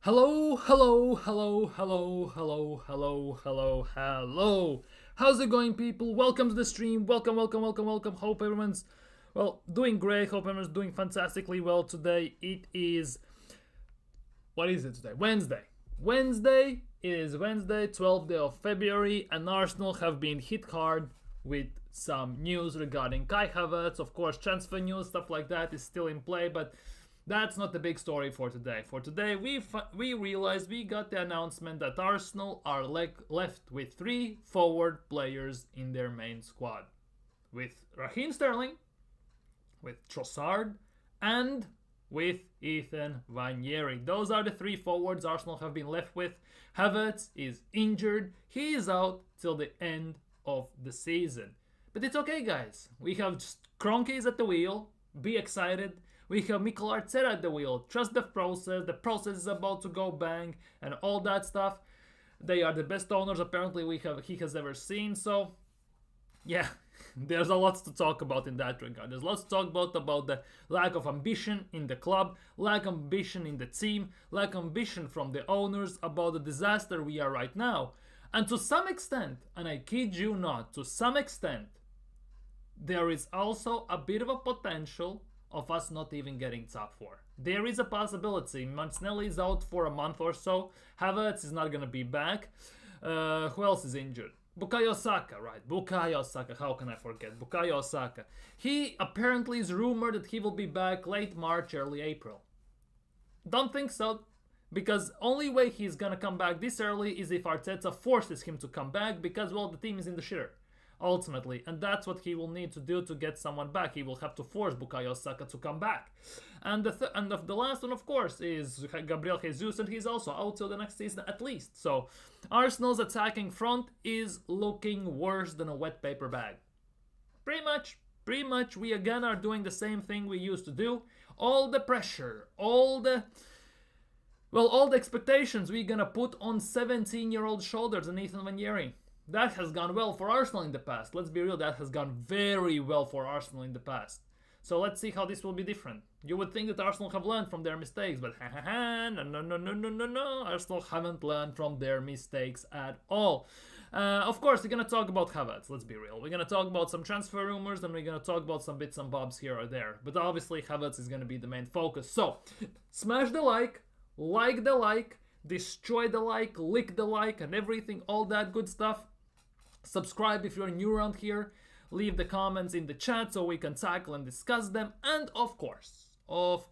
Hello, hello, hello, hello, hello, hello, hello, hello. How's it going, people? Welcome to the stream. Welcome, welcome, welcome, welcome. Hope everyone's, doing great. Hope everyone's doing fantastically well today. It is, what is it today? Wednesday. Wednesday. It is Wednesday, 12th day of February, and Arsenal have been hit hard with some news regarding Kai Havertz. Of course, transfer news, stuff like that is still in play, but that's not the big story for today. For today, we realized we got the announcement that Arsenal are left with 3 forward players in their main squad. With Raheem Sterling, with Trossard, and with Ethan Vanieri. Those are the 3 forwards Arsenal have been left with. Havertz is injured. He is out till the end of the season. But it's okay, guys. We have Kroenke is at the wheel. Be excited. We have Mikel Arteta at the wheel. Trust the process. The process is about to go bang and all that stuff. They are the best owners apparently he has ever seen. So, yeah, there's a lot to talk about in that regard. There's lots to talk about the lack of ambition in the club, lack of ambition in the team, lack of ambition from the owners about the disaster we are right now. And to some extent, and I kid you not, to some extent, there is also a bit of a potential of us not even getting top 4. There is a possibility. Martinelli is out for a month or so. Havertz is not going to be back. Who else is injured? Bukayo Saka, right? Bukayo Saka. How can I forget? Bukayo Saka. He apparently is rumored that he will be back late March, early April. Don't think so. Because only way he's going to come back this early is if Arteta forces him to come back because, the team is in the shitter. Ultimately, and that's what he will need to do to get someone back. He will have to force Bukayo Saka to come back. And the last one, of course, is Gabriel Jesus, and he's also out till the next season at least. So Arsenal's attacking front is looking worse than a wet paper bag. Pretty much, we again are doing the same thing we used to do. All the pressure, all the expectations we're gonna put on 17-year-old shoulders and Ethan Vanieri. That has gone well for Arsenal in the past. Let's be real, that has gone very well for Arsenal in the past. So let's see how this will be different. You would think that Arsenal have learned from their mistakes, but no. Arsenal haven't learned from their mistakes at all. Of course, we're going to talk about Havertz, let's be real. We're going to talk about some transfer rumors, and we're going to talk about some bits and bobs here or there. But obviously, Havertz is going to be the main focus. So, smash the like the like, destroy the like, lick the like, and everything, all that good stuff. Subscribe if you're new around here. Leave the comments in the chat so we can tackle and discuss them. And of course, if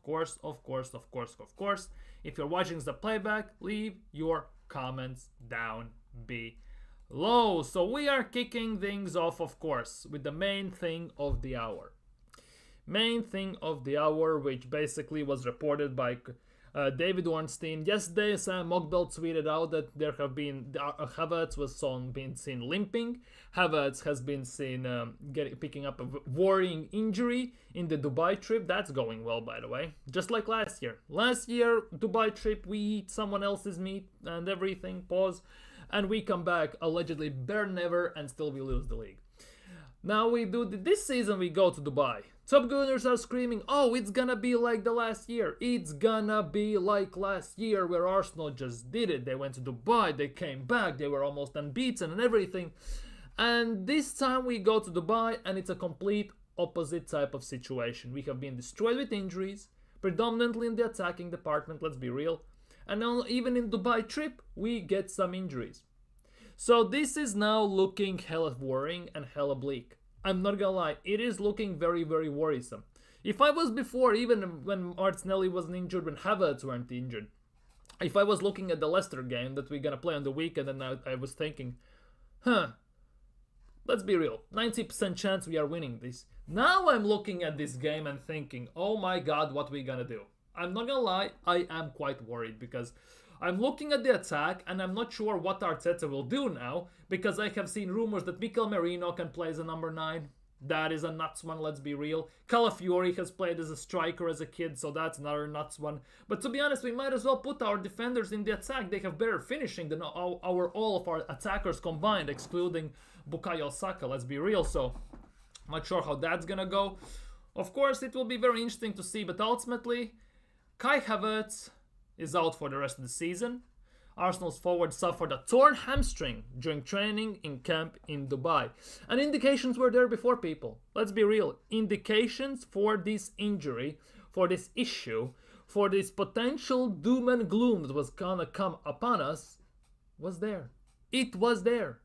you're watching the playback, leave your comments down below. So we are kicking things off, of course, with the main thing of the hour. Main thing of the hour, which basically was reported by David Ornstein. Yesterday, Sam Mogdal tweeted out that there have been Havertz was been seen limping. Havertz has been seen picking up a worrying injury in the Dubai trip. That's going well, by the way. Just like last year. Last year, Dubai trip, we eat someone else's meat and everything. Pause. And we come back allegedly better than ever, and still we lose the league. Now this season we go to Dubai. Top Gunners are screaming, oh, it's gonna be like the last year. It's gonna be like last year where Arsenal just did it. They went to Dubai, they came back, they were almost unbeaten and everything. And this time we go to Dubai and it's a complete opposite type of situation. We have been destroyed with injuries, predominantly in the attacking department, let's be real. And even in Dubai trip, we get some injuries. So this is now looking hella worrying and hella bleak. I'm not gonna lie, it is looking very, very worrisome. If I was before, even when Martinelli wasn't injured, when Havertz weren't injured, if I was looking at the Leicester game that we're gonna play on the weekend, and I was thinking, let's be real, 90% chance we are winning this. Now I'm looking at this game and thinking, oh my god, what we gonna do? I'm not gonna lie, I am quite worried because I'm looking at the attack and I'm not sure what Arteta will do now, because I have seen rumors that Mikel Merino can play as a number 9. That is a nuts one, let's be real. Calafiori has played as a striker as a kid, so that's another nuts one. But to be honest, we might as well put our defenders in the attack. They have better finishing than all of our attackers combined, excluding Bukayo Saka, let's be real. So, not sure how that's gonna go. Of course, it will be very interesting to see, but ultimately, Kai Havertz is out for the rest of the season. Arsenal's forward suffered a torn hamstring during training in camp in Dubai. And indications were there before, people. Let's be real. Indications for this injury, for this issue, for this potential doom and gloom that was gonna come upon us was there. It was there.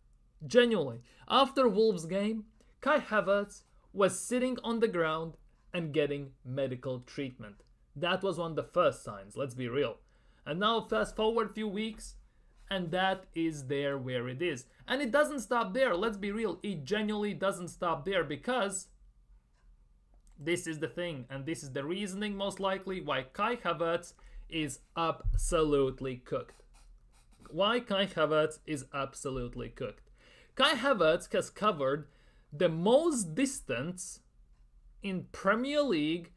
Genuinely. After Wolves game, Kai Havertz was sitting on the ground and getting medical treatment. That was one of the first signs, let's be real. And now fast forward a few weeks, and that is there where it is. And it doesn't stop there, let's be real. It genuinely doesn't stop there, because this is the thing, and this is the reasoning most likely why Kai Havertz is absolutely cooked. Why Kai Havertz is absolutely cooked. Kai Havertz has covered the most distance in Premier League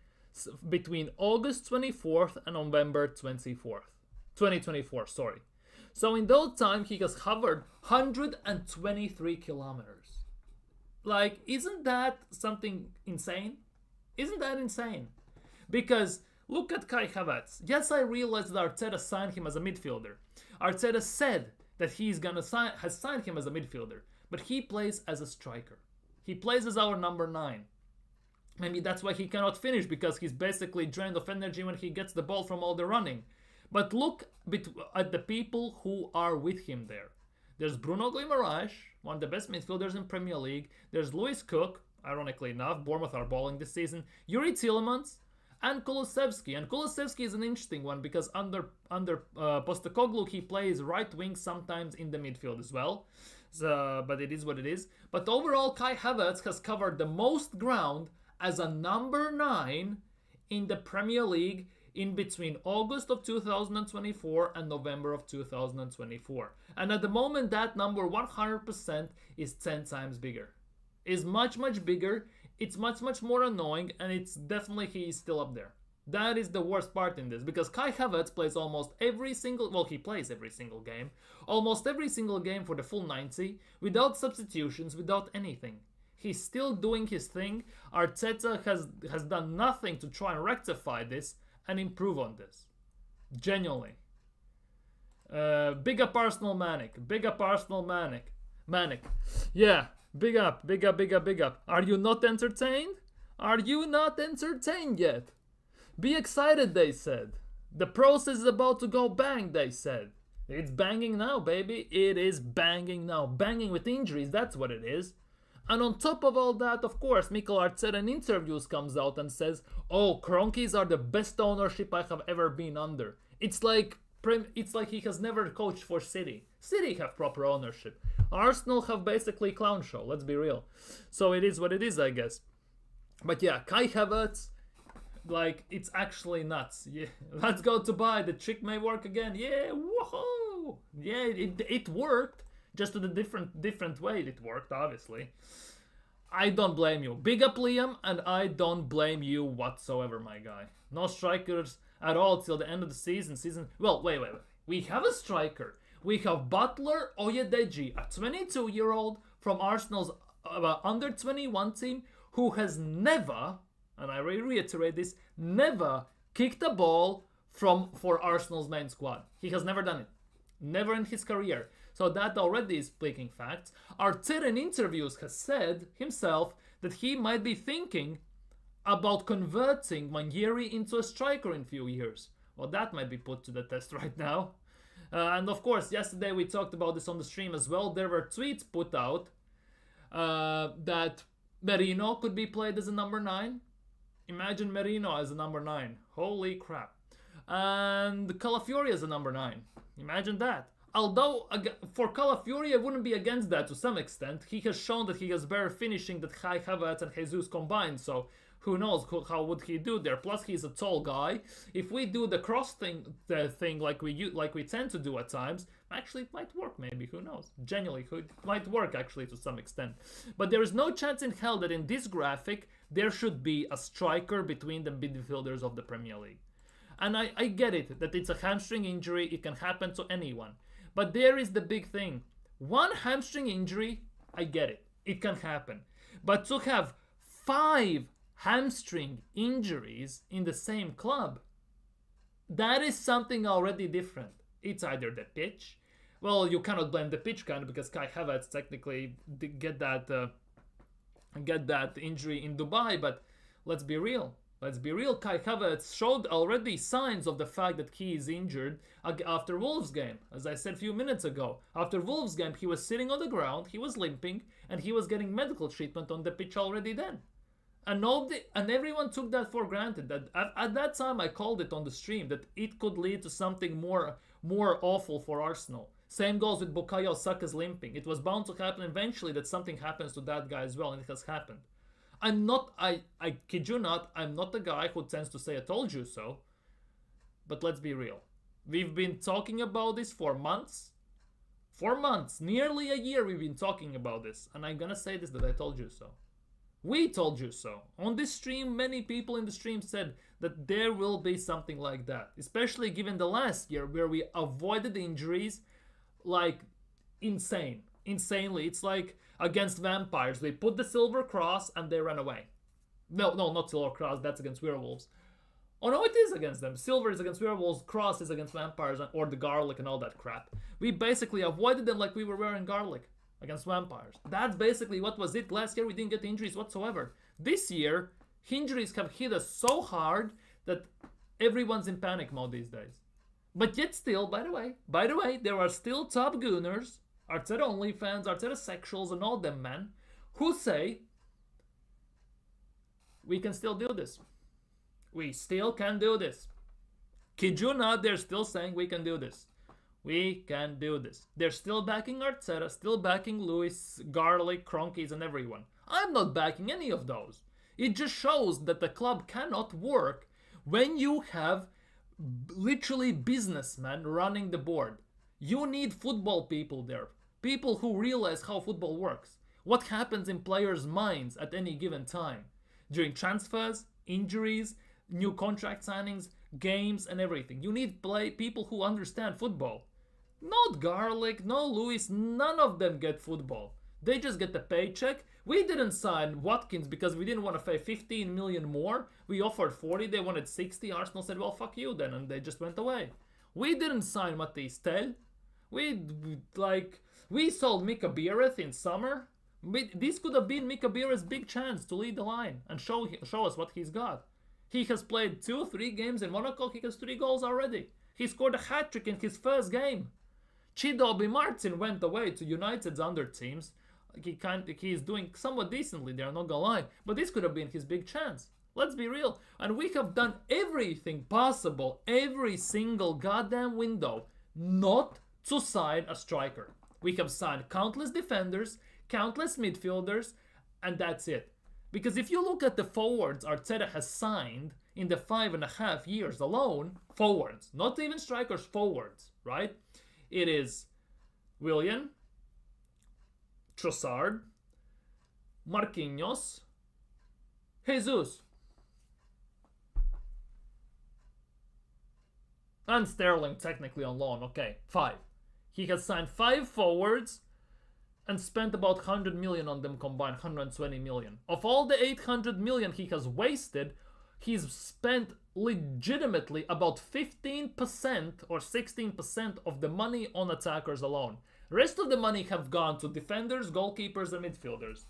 between August 24th and November 2024. So in those time, he has covered 123 kilometers. Like, isn't that something insane? Isn't that insane? Because look at Kai Havertz. Yes, I realize that Arteta signed him as a midfielder. Arteta said that has signed him as a midfielder, but he plays as a striker. He plays as our number 9. Maybe that's why he cannot finish, because he's basically drained of energy when he gets the ball from all the running. But look at the people who are with him there. There's Bruno Guimaraes, one of the best midfielders in Premier League. There's Lewis Cook, ironically enough, Bournemouth are balling this season. Yuri Tielemans and Kulusevski. And Kulusevski is an interesting one, because under Postecoglou he plays right wing, sometimes in the midfield as well. So, but it is what it is. But overall, Kai Havertz has covered the most ground as a number 9 in the Premier League in between August of 2024 and November of 2024. And at the moment, that number 100% is 10 times bigger. Is much, much bigger. It's much, much more annoying, and it's definitely he's still up there. That is the worst part in this, because Kai Havertz plays almost every single, well, he plays every single game, almost every single game for the full 90, without substitutions, without anything. He's still doing his thing. Arteta has done nothing to try and rectify this and improve on this. Genuinely. Big up Arsenal Manic. Big up Arsenal Manic. Manic. Yeah, big up, big up, big up, big up. Are you not entertained? Are you not entertained yet? Be excited, they said. The process is about to go bang, they said. It's banging now, baby. It is banging now. Banging with injuries, that's what it is. And on top of all that, of course, Mikel Arteta in interviews comes out and says, oh, Kroenkes are the best ownership I have ever been under. It's like he has never coached for City. City have proper ownership. Arsenal have basically clown show, let's be real. So it is what it is, I guess. But yeah, Kai Havertz, like, it's actually nuts. Yeah, let's go to buy. The trick may work again. Yeah, woohoo! Yeah, it worked. Just in a different way it worked, obviously. I don't blame you. Big up Liam, and I don't blame you whatsoever, my guy. No strikers at all till the end of the season. Well, wait. We have a striker. We have Butler Oyedeji, a 22-year-old from Arsenal's under 21 team who has never, and I reiterate this, never kicked a ball for Arsenal's main squad. He has never done it. Never in his career. So that already is speaking facts. Arteta in interviews has said himself that he might be thinking about converting Manieri into a striker in a few years. Well, that might be put to the test right now. And of course, yesterday we talked about this on the stream as well. There were tweets put out that Merino could be played as a number 9. Imagine Merino as a number 9. Holy crap. And Calafiori as a number 9. Imagine that. Although, for Calafiori, I wouldn't be against that to some extent. He has shown that he has better finishing than Kai Havertz and Jesus combined, so who knows how would he do there. Plus, he's a tall guy. If we do the cross thing like we tend to do at times, actually it might work maybe, who knows. Genuinely, it might work actually to some extent. But there is no chance in hell that in this graphic, there should be a striker between the midfielders of the Premier League. And I get it, that it's a hamstring injury, it can happen to anyone. But there is the big thing. One hamstring injury, I get it. It can happen. But to have 5 hamstring injuries in the same club, That is something already different. It's either the pitch. Well, you cannot blame the pitch kind of because Kai Havertz technically did get that injury in Dubai, but let's be real. Let's be real. Kai Havertz showed already signs of the fact that he is injured after Wolves game. As I said a few minutes ago, after Wolves game, he was sitting on the ground, he was limping, and he was getting medical treatment on the pitch already then. And everyone took that for granted. That at that time I called it on the stream that it could lead to something more awful for Arsenal. Same goes with Bukayo Saka's limping. It was bound to happen eventually that something happens to that guy as well, and it has happened. I kid you not, I'm not the guy who tends to say I told you so. But let's be real. We've been talking about this for months. For months, nearly a year we've been talking about this. And I'm gonna say this, that I told you so. We told you so. On this stream, many people in the stream said that there will be something like that. Especially given the last year where we avoided injuries like insanely. It's like against vampires. They put the silver cross and they ran away. No, not silver cross. That's against werewolves. Oh no, it is against them. Silver is against werewolves. Cross is against vampires or the garlic and all that crap. We basically avoided them like we were wearing garlic against vampires. That's basically what was it. Last year we didn't get injuries whatsoever. This year, injuries have hit us so hard that everyone's in panic mode these days. But yet still, by the way, there are still top gooners, Arteta only fans, Arteta sexuals and all them men, who say, we can still do this. We still can do this. Kid you not, they're still saying we can do this. We can do this. They're still backing Arteta, still backing Lewis, Garlic, Kroenkes and everyone. I'm not backing any of those. It just shows that the club cannot work when you have literally businessmen running the board. You need football people there. People who realize how football works. What happens in players' minds at any given time. During transfers, injuries, new contract signings, games and everything. You need people who understand football. Not Garlic, no Lewis, none of them get football. They just get the paycheck. We didn't sign Watkins because we didn't want to pay 15 million more. We offered 40, they wanted 60. Arsenal said, well, fuck you then, and they just went away. We didn't sign Matthijs Tel. We sold Mika Biereth in summer. This could have been Mika Biereth's big chance to lead the line and show us what he's got. He has played 2-3 games in Monaco. He has 3 goals already. He scored a hat-trick in his first game. Chidobe Martin went away to United's under teams. He's doing somewhat decently there, not gonna lie. But this could have been his big chance. Let's be real. And we have done everything possible, every single goddamn window, not to sign a striker. We have signed countless defenders, countless midfielders, and that's it. Because if you look at the forwards Arteta has signed in the 5.5 years alone, forwards, not even strikers, forwards, right? It is Willian, Trossard, Marquinhos, Jesus, and Sterling technically on loan. Okay, 5. He has signed 5 forwards and spent about 100 million on them combined, 120 million. Of all the 800 million he has wasted, he's spent legitimately about 15% or 16% of the money on attackers alone. Rest of the money have gone to defenders, goalkeepers and midfielders.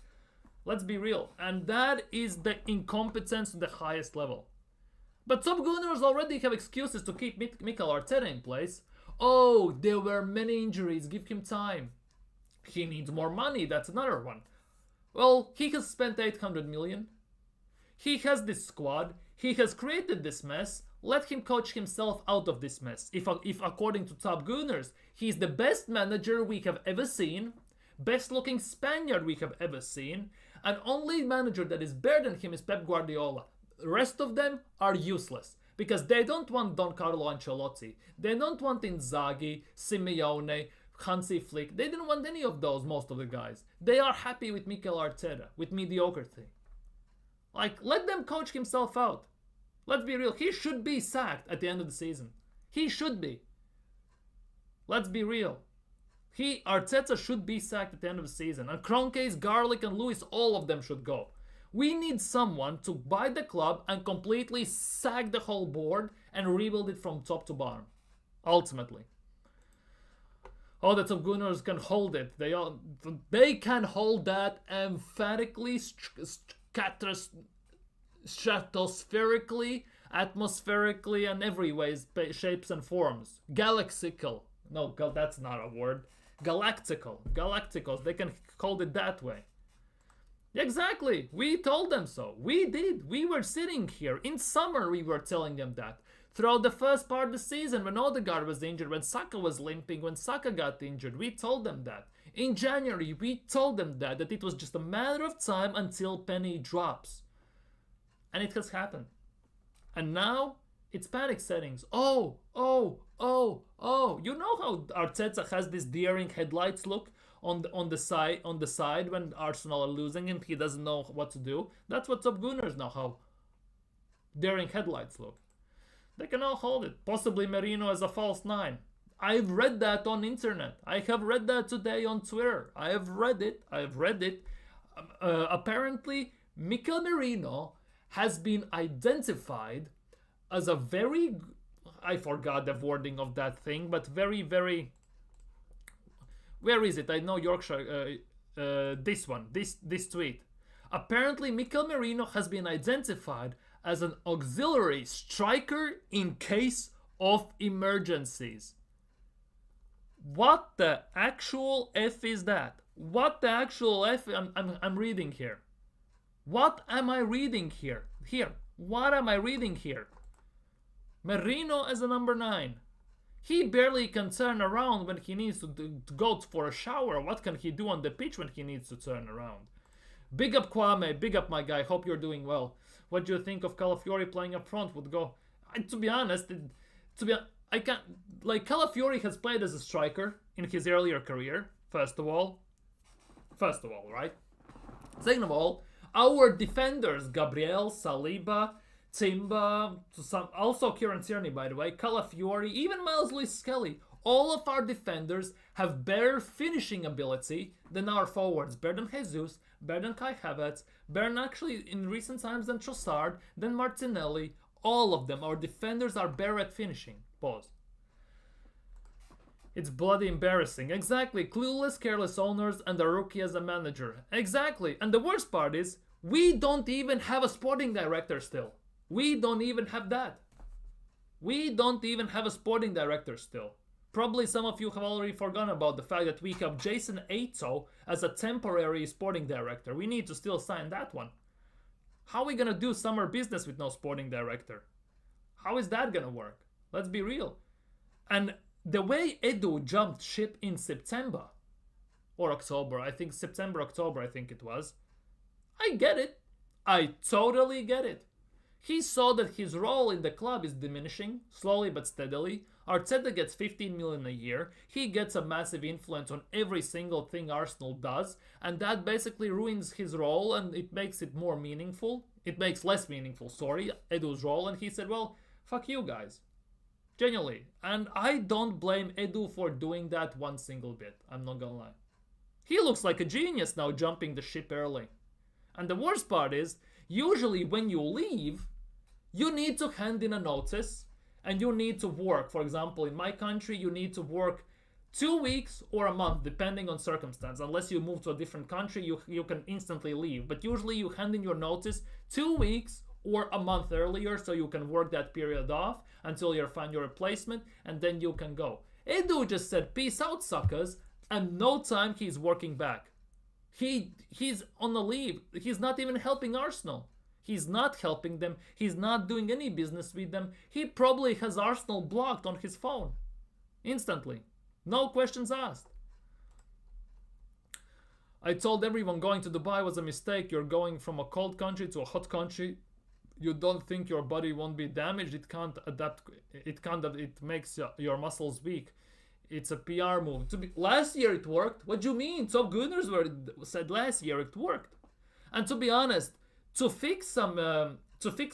Let's be real. And that is the incompetence to the highest level. But top Gunners already have excuses to keep Mikel Arteta in place. Oh, there were many injuries, give him time. He needs more money, that's another one. Well, he has spent 800 million. He has this squad. He has created this mess. Let him coach himself out of this mess. If according to Top Gunners, he's the best manager we have ever seen, best looking Spaniard we have ever seen, and only manager that is better than him is Pep Guardiola. The rest of them are useless. Because they don't want Don Carlo Ancelotti. They don't want Inzaghi, Simeone, Hansi Flick. They didn't want any of those, most of the guys. They are happy with Mikel Arteta, with mediocrity. Like, let them coach himself out. Let's be real. He should be sacked at the end of the season. He should be. Let's be real. Arteta should be sacked at the end of the season. And Kroenke, Garlic and Lewis, all of them should go. We need someone to buy the club and completely sack the whole board and rebuild it from top to bottom. Ultimately. Oh, the Top Gunners can hold it. They can hold that emphatically, stratospherically, atmospherically, and every ways, shapes and forms. Galaxical. No, that's not a word. Galactical. Galacticals. They can hold it that way. Exactly. We told them so. We did. We were sitting here. In summer, we were telling them that. Throughout the first part of the season, when Odegaard was injured, when Saka was limping, when Saka got injured, we told them that. In January, we told them that it was just a matter of time until Penny drops. And it has happened. And now, it's panic settings. Oh. You know how Arteta has this deer in headlights look on the side when Arsenal are losing and he doesn't know what to do? That's what Top Gunners now have. Deer in headlights look. They can all hold it. Possibly Merino as a false 9. I've read that on internet. I have read that today on Twitter. I have read it. Apparently, Mikel Merino has been identified as a very... I forgot the wording of that thing, but very, very... Where is it? I know Yorkshire... this one. This tweet. Apparently, Mikel Merino has been identified as an auxiliary striker in case of emergencies. What the actual F is that? What the actual F I'm reading here? What am I reading here? What am I reading here? Merino as a number 9. He barely can turn around when he needs to go for a shower. What can he do on the pitch when he needs to turn around? Big up Kwame, big up my guy. Hope you're doing well. What do you think of Calafiori playing up front? Would go. To be honest, I can't. Like, Calafiori has played as a striker in his earlier career. First of all, right? Second of all, our defenders, Gabriel, Saliba, Timba, also Kieran Tierney, by the way, Calafiori, even Miles Lewis-Skelly. All of our defenders have better finishing ability than our forwards. Better than Jesus, better than Kai Havertz, better than actually in recent times than Trossard, than Martinelli. All of them. Our defenders are better at finishing. Pause. It's bloody embarrassing. Exactly. Clueless, careless owners and a rookie as a manager. Exactly. And the worst part is, we don't even have a sporting director still. We don't even have that. We don't even have a sporting director still. Probably some of you have already forgotten about the fact that we have Jason Aito as a temporary sporting director. We need to still sign that one. How are we going to do summer business with no sporting director? How is that going to work? Let's be real. And the way Edu jumped ship in September or October, I think September, October, I think it was. I get it. I totally get it. He saw that his role in the club is diminishing, slowly but steadily. Arteta gets 15 million a year. He gets a massive influence on every single thing Arsenal does, and that basically ruins his role and it makes it more meaningful. It makes less meaningful, Edu's role. And he said, well, fuck you guys. Genuinely. And I don't blame Edu for doing that one single bit. I'm not gonna lie. He looks like a genius now jumping the ship early. And the worst part is, usually when you leave, you need to hand in a notice and you need to work. For example, in my country, you need to work 2 weeks or a month, depending on circumstance. Unless you move to a different country, you can instantly leave. But usually you hand in your notice 2 weeks or a month earlier so you can work that period off until you find your replacement and then you can go. Edu just said, peace out, suckers, and no time he's working back. He's on the leave. He's not even helping Arsenal. He's not helping them. He's not doing any business with them. He probably has Arsenal blocked on his phone. Instantly. No questions asked. I told everyone going to Dubai was a mistake. You're going from a cold country to a hot country. You don't think your body won't be damaged. It can't adapt. It makes your muscles weak. It's a PR move. Last year it worked. What do you mean? Top Gunners said last year it worked. And to be honest, to fix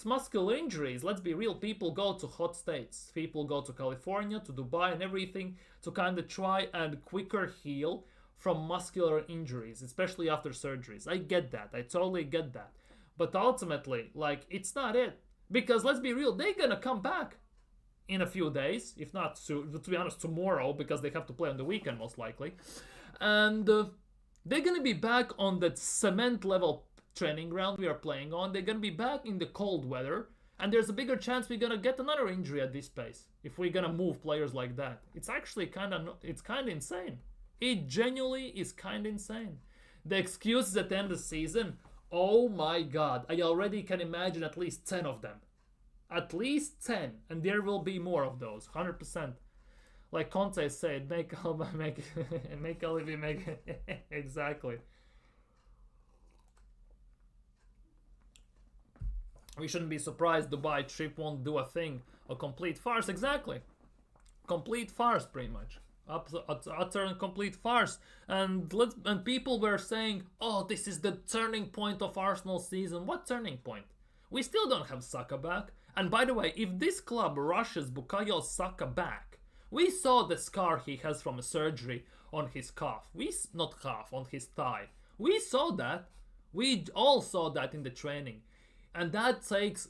muscular injuries, let's be real, people go to hot states. People go to California, to Dubai and everything to kind of try and quicker heal from muscular injuries, especially after surgeries. I get that. I totally get that. But ultimately, like, it's not it. Because let's be real, they're gonna come back in a few days, if not, to be honest, tomorrow, because they have to play on the weekend most likely. And they're gonna be back on that cement level training ground we are playing on. They're gonna be back in the cold weather. And there's a bigger chance we're gonna get another injury at this pace if we're gonna move players like that. It's actually kind of insane. It genuinely is kind of insane. The excuses at the end of the season, oh my god, I already can imagine at least 10 of them. At least 10, and there will be more of those, 100%. Like Conte said, make Alba make make Olivier make exactly. We shouldn't be surprised Dubai trip won't do a thing. A complete farce, exactly. Complete farce, pretty much. Utter and complete farce. And people were saying, oh, this is the turning point of Arsenal's season. What turning point? We still don't have Saka back. And by the way, if this club rushes Bukayo Saka back, we saw the scar he has from a surgery on his calf. On his thigh. We saw that. We all saw that in the training. And that takes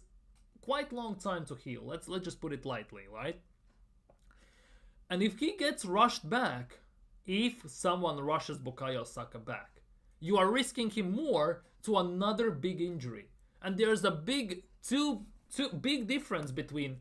quite long time to heal. Let's just put it lightly, right? And if he gets rushed back, if someone rushes Bukayo Saka back, you are risking him more to another big injury. And there's a big big difference between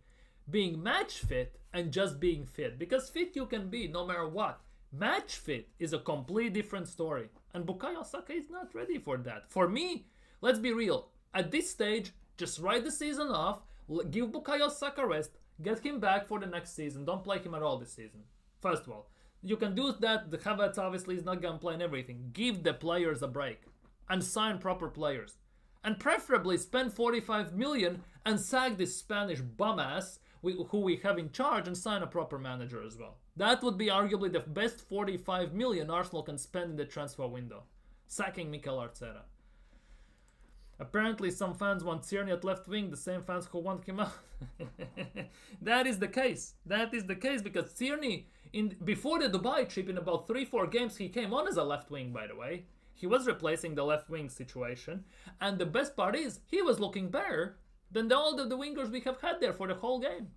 being match fit and just being fit. Because fit you can be no matter what. Match fit is a complete different story. And Bukayo Saka is not ready for that. For me, let's be real. At this stage, just write the season off, give Bukayo Saka rest, get him back for the next season. Don't play him at all this season. First of all, you can do that. The Havertz obviously is not going to play in everything. Give the players a break and sign proper players. And preferably spend 45 million and sack this Spanish bum ass who we have in charge and sign a proper manager as well. That would be arguably the best 45 million Arsenal can spend in the transfer window. Sacking Mikel Arteta. Apparently some fans want Tierney at left wing, the same fans who want him out. That is the case. That is the case because Tierney, before the Dubai trip, in about 3-4 games, he came on as a left wing, by the way. He was replacing the left wing situation. And the best part is, he was looking better than all of the wingers we have had there for the whole game.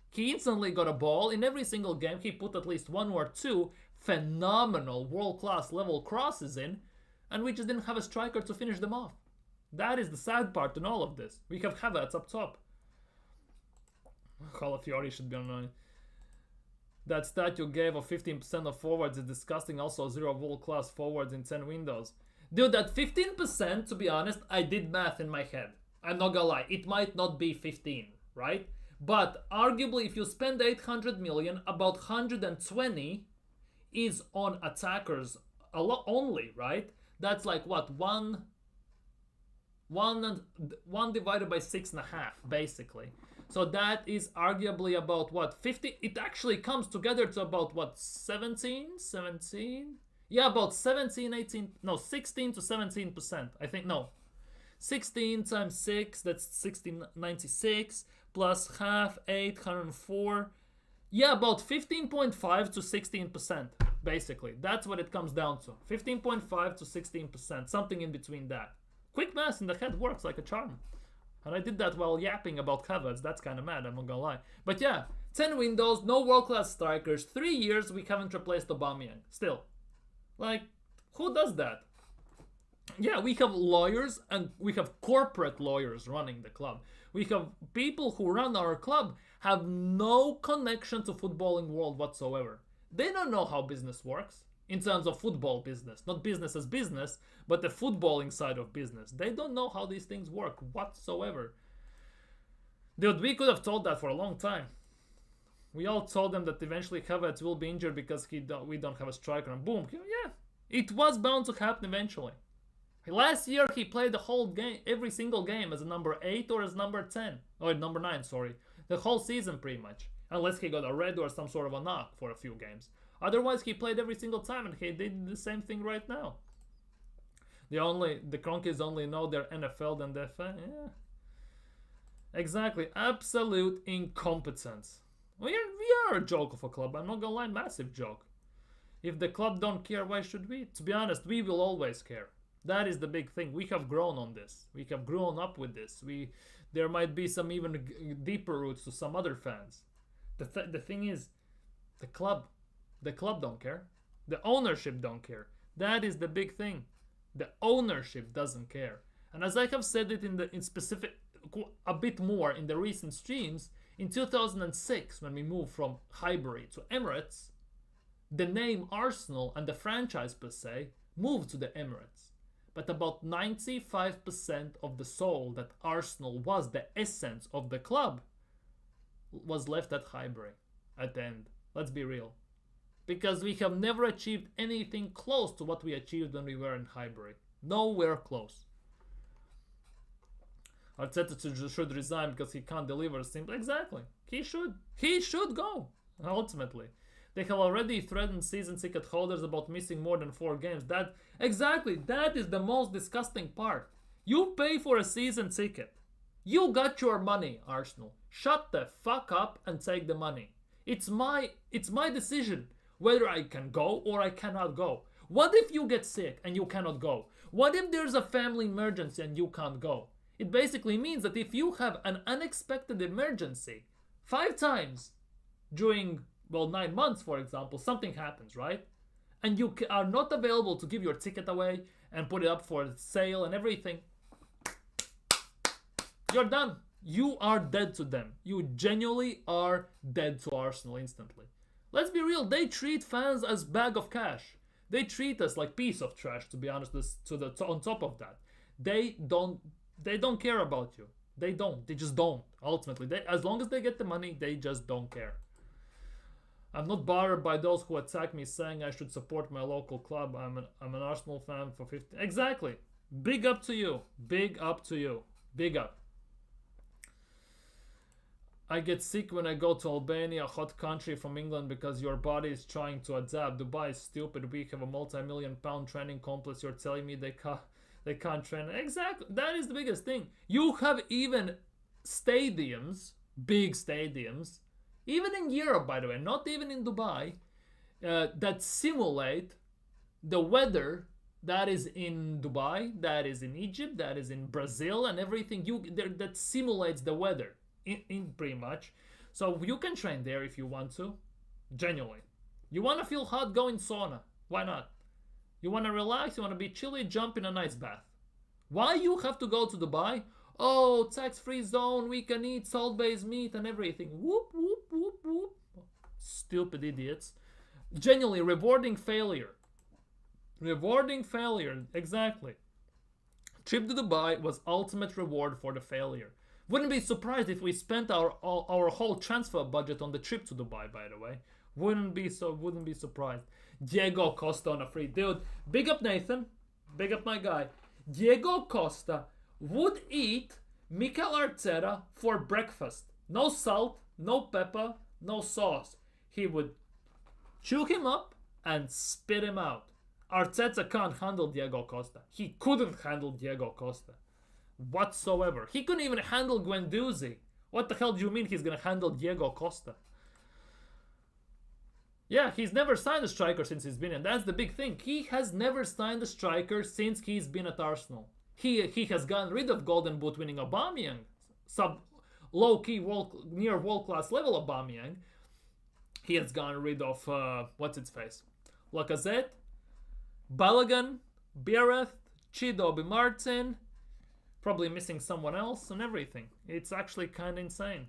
He instantly got a ball. In every single game, he put at least 1 or 2 phenomenal world-class level crosses in. And we just didn't have a striker to finish them off. That is the sad part in all of this. We have Havertz up top. Calafiori should be annoying. That stat you gave of 15% of forwards is disgusting. Also 0 world-class forwards in 10 windows. Dude, that 15%, to be honest, I did math in my head. I'm not gonna lie. It might not be 15, right? But arguably, if you spend 800 million, about 120 is on attackers only, right? That's like what? 1 divided by 6.5, basically. So that is arguably about what? 50? It actually comes together to about what? 17? Yeah, about 16 to 17%. I think, no. 16 times 6, that's 1696, plus half, 804. Yeah, about 15.5 to 16%, basically. That's what it comes down to. 15.5 to 16%, something in between that. Quick math in the head works like a charm. And I did that while yapping about Havertz. That's kind of mad, I'm not gonna lie. But yeah, 10 windows, no world-class strikers, 3 years we haven't replaced Aubameyang. Still. Like, who does that? Yeah, we have lawyers and we have corporate lawyers running the club. We have people who run our club have no connection to footballing world whatsoever. They don't know how business works. In terms of football business, not business as business, but the footballing side of business. They don't know how these things work whatsoever. Dude, we could have told that for a long time. We all told them that eventually Havertz will be injured because we don't have a striker, and boom, yeah, it was bound to happen eventually. Last year he played the whole game, every single game as a number 8 or as number 10, or number 9, sorry, the whole season pretty much, unless he got a red or some sort of a knock for a few games. Otherwise, he played every single time, and he did the same thing right now. The Kroenkes only know their NFL than their fan. Yeah. Exactly. Absolute incompetence. We are a joke of a club. I'm not gonna lie, massive joke. If the club don't care, why should we? To be honest, we will always care. That is the big thing. We have grown on this. We have grown up with this. There might be some even deeper roots to some other fans. The thing is, the club don't care. The ownership don't care. That is the big thing. The ownership doesn't care. And as I have said it in specific a bit more in the recent streams, in 2006 when we moved from Highbury to Emirates, the name Arsenal and the franchise per se moved to the Emirates. But about 95% of the soul that Arsenal was, the essence of the club, was left at Highbury at the end. Let's be real. Because we have never achieved anything close to what we achieved when we were in Highbury. Nowhere close. Arteta should resign because he can't deliver simply. Exactly. He should. He should go, ultimately. They have already threatened season ticket holders about missing more than 4 games. That is the most disgusting part. You pay for a season ticket. You got your money, Arsenal. Shut the fuck up and take the money. It's my decision whether I can go or I cannot go. What if you get sick and you cannot go? What if there's a family emergency and you can't go? It basically means that if you have an unexpected emergency 5 times during 9 months, for example, something happens, right? And you are not available to give your ticket away and put it up for sale and everything. You're done. You are dead to them. You genuinely are dead to Arsenal instantly. Let's be real. They treat fans as bag of cash. They treat us like piece of trash, to be honest. On top of that, they don't care about you. They don't. They just don't. Ultimately, as long as they get the money, they just don't care. I'm not bothered by those who attack me saying I should support my local club. I'm an Arsenal fan for 50. Exactly. Big up to you. Big up to you. Big up. I get sick when I go to Albania, a hot country from England, because your body is trying to adapt. Dubai is stupid. We have a multi-million-pound training complex. You're telling me they can't train. Exactly. That is the biggest thing. You have even stadiums, big stadiums, even in Europe, by the way, not even in Dubai, that simulate the weather that is in Dubai, that is in Egypt, that is in Brazil, and everything that simulates the weather in pretty much. So you can train there if you want to, genuinely. You want to feel hot, go in sauna. Why not? You want to relax, you want to be chilly, jump in a nice bath. Why you have to go to Dubai? Oh, tax-free zone, we can eat salt-based meat and everything. Whoop, whoop, whoop, whoop. Stupid idiots. Genuinely, rewarding failure. Rewarding failure, exactly. Trip to Dubai was ultimate reward for the failure. Wouldn't be surprised if we spent our whole transfer budget on the trip to Dubai, by the way. Wouldn't be surprised. Diego Costa on a free. Dude, big up Nathan. Big up my guy. Diego Costa would eat Mikel Arteta for breakfast. No salt, no pepper, no sauce. He would chew him up and spit him out. Arteta can't handle Diego Costa. He couldn't handle Diego Costa whatsoever. He couldn't even handle Guendouzi. What the hell do you mean he's going to handle Diego Costa? Yeah, he's never signed a striker since he's been in. That's the big thing. He has never signed a striker since he's been at Arsenal. He has gotten rid of Golden Boot winning Aubameyang, low-key, near world-class level Aubameyang. He has gotten rid of, what's-its-face? Lacazette, Balogun, Biereth, Chido Martin, probably missing someone else and everything. It's actually kind of insane.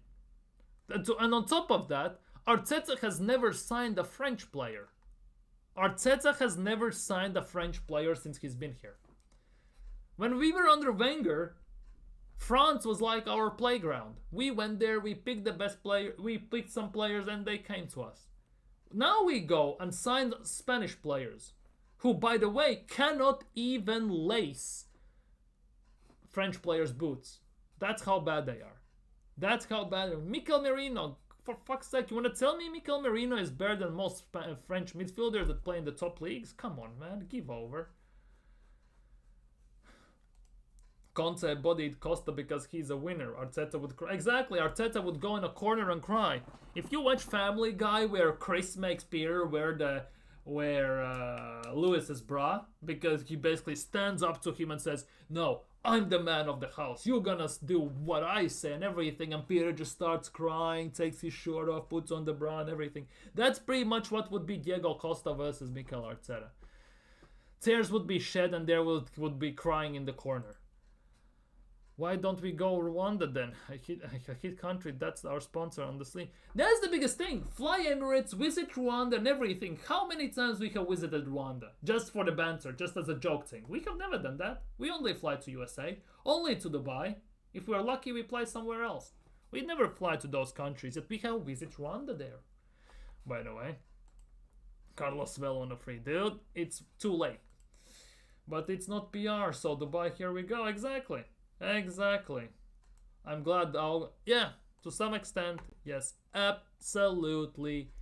And on top of that, Arteta has never signed a French player. Arteta has never signed a French player since he's been here. When we were under Wenger, France was like our playground. We went there, we picked the best player, we picked some players and they came to us. Now we go and sign Spanish players, who, by the way, cannot even lace French players' boots. That's how bad they are. That's how bad they are. Mikel Merino, for fuck's sake, you want to tell me Mikel Merino is better than most French midfielders that play in the top leagues? Come on, man, give over. Conte bodied Costa because he's a winner. Arteta would cry. Exactly, Arteta would go in a corner and cry. If you watch Family Guy, where Chris makes Peter wear the Lewis's bra, because he basically stands up to him and says, "No, I'm the man of the house. You're gonna do what I say and everything." And Peter just starts crying, takes his shirt off, puts on the bra and everything. That's pretty much what would be Diego Costa versus Mikel Arteta. Tears would be shed and there would be crying in the corner. Why don't we go Rwanda then? I hit country, that's our sponsor on the sleeve. That's the biggest thing. Fly Emirates, visit Rwanda and everything. How many times we have visited Rwanda? Just for the banter, just as a joke thing. We have never done that. We only fly to USA, only to Dubai. If we're lucky, we fly somewhere else. We never fly to those countries, yet we have visit Rwanda there. By the way, Carlos Vela on a free. Dude, it's too late. But it's not PR, so Dubai, here we go. Exactly. I'm glad. Yeah, to some extent, yes, absolutely,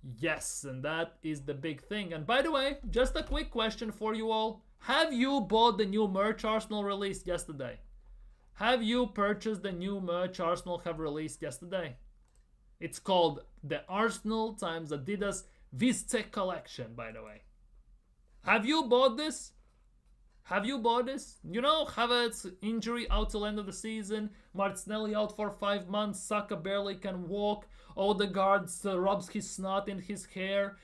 yes, and that is the big thing. And by the way, just a quick question for you all: have you bought the new merch Arsenal released yesterday? Have you purchased the new merch Arsenal have released yesterday? It's called the Arsenal x Adidas Viztec collection. By the way, have you bought this? Have you bought this? You know, Havertz injury out till end of the season. Martinelli out for 5 months. Saka barely can walk. Odegaard rubs his snot in his hair.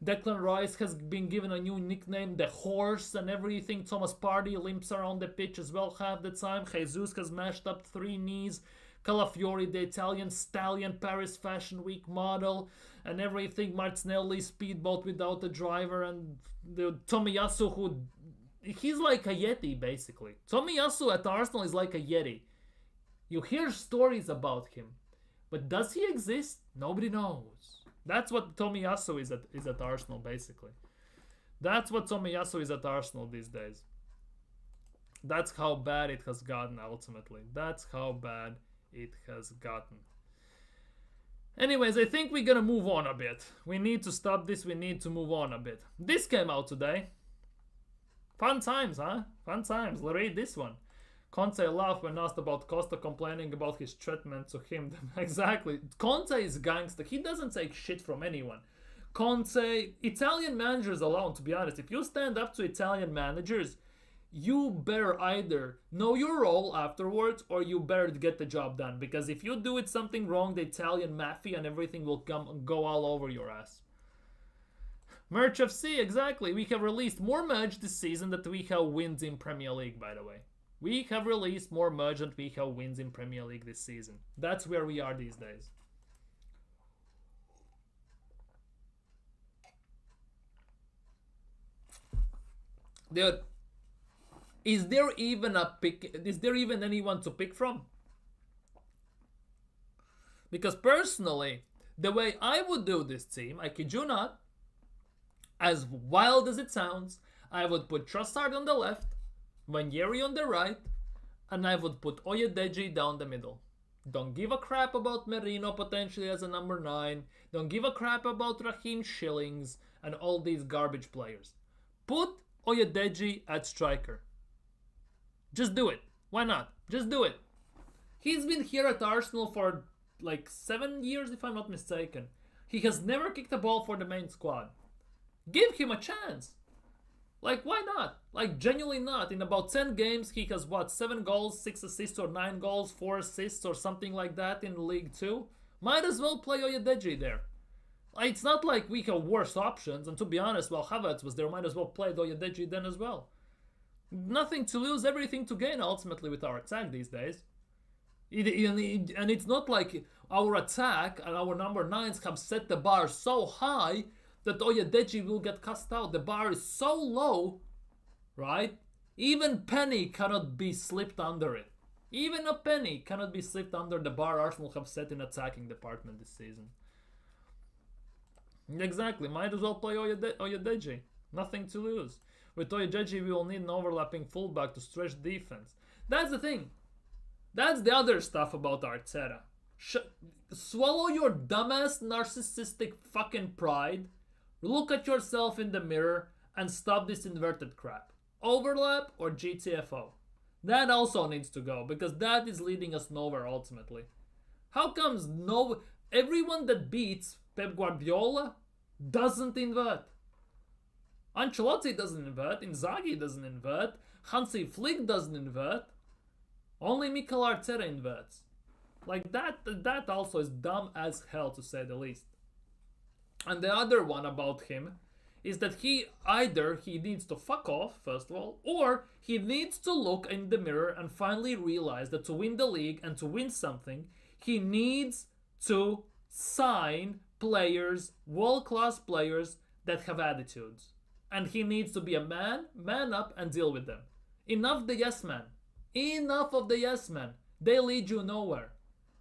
Declan Rice has been given a new nickname, the Horse, and everything. Thomas Partey limps around the pitch as well half the time. Jesus has mashed up 3 knees. Calafiori, the Italian stallion, Paris Fashion Week model, and everything. Martinelli speedboat without a driver, and the Tomiyasu, who... he's like a Yeti, basically. Tomiyasu at Arsenal is like a Yeti. You hear stories about him, but does he exist? Nobody knows. That's what Tomiyasu is at Arsenal, basically. That's what Tomiyasu is at Arsenal these days. That's how bad it has gotten, ultimately. That's how bad it has gotten. Anyways, I think we're gonna move on a bit. We need to stop this. We need to move on a bit. This came out today. Fun times, huh? Fun times. Read this one. Conte laughed when asked about Costa complaining about his treatment to him. Exactly. Conte is gangster. He doesn't take shit from anyone. Conte, Italian managers alone, to be honest, if you stand up to Italian managers, you better either know your role afterwards or you better get the job done. Because if you do it something wrong, the Italian mafia and everything will go all over your ass. Merch FC, exactly. We have released more merch this season than we have wins in Premier League, by the way. We have released more merch than we have wins in Premier League this season. That's where we are these days. Dude, is there even anyone to pick from? Because personally, the way I would do this team, I kid you not, as wild as it sounds, I would put Trossard on the left, Ranieri on the right, and I would put Oyedeji down the middle. Don't give a crap about Merino potentially as a number 9. Don't give a crap about Raheem Shillings and all these garbage players. Put Oyedeji at striker. Just do it. Why not? Just do it. He's been here at Arsenal for like 7 years, if I'm not mistaken. He has never kicked a ball for the main squad. Give him a chance. Like, why not? Like, genuinely not. In about 10 games, he has, 7 goals, 6 assists, or 9 goals, 4 assists, or something like that in League 2. Might as well play Oyedeji there. It's not like we have worse options, and to be honest, while Havertz was there, might as well play Oyedeji then as well. Nothing to lose, everything to gain, ultimately, with our attack these days. And it's not like our attack and our number 9s have set the bar so high that Oyedeji will get cast out. The bar is so low, right? Even penny cannot be slipped under it. Even a penny cannot be slipped under the bar Arsenal have set in attacking department this season. Exactly, might as well play Oyedeji. Nothing to lose. With Oyedeji, we will need an overlapping fullback to stretch defense. That's the thing. That's the other stuff about Arteta. Swallow your dumbass narcissistic fucking pride. Look at yourself in the mirror and stop this inverted crap. Overlap or GTFO. That also needs to go because that is leading us nowhere ultimately. How comes everyone that beats Pep Guardiola doesn't invert? Ancelotti doesn't invert, Inzaghi doesn't invert, Hansi Flick doesn't invert. Only Mikel Arteta inverts. Like that also is dumb as hell, to say the least. And the other one about him is that he needs to fuck off, first of all, or he needs to look in the mirror and finally realize that to win the league and to win something, he needs to sign players, world-class players that have attitudes. And he needs to be a man up and deal with them. Enough the yes man. Enough of the yes man. They lead you nowhere.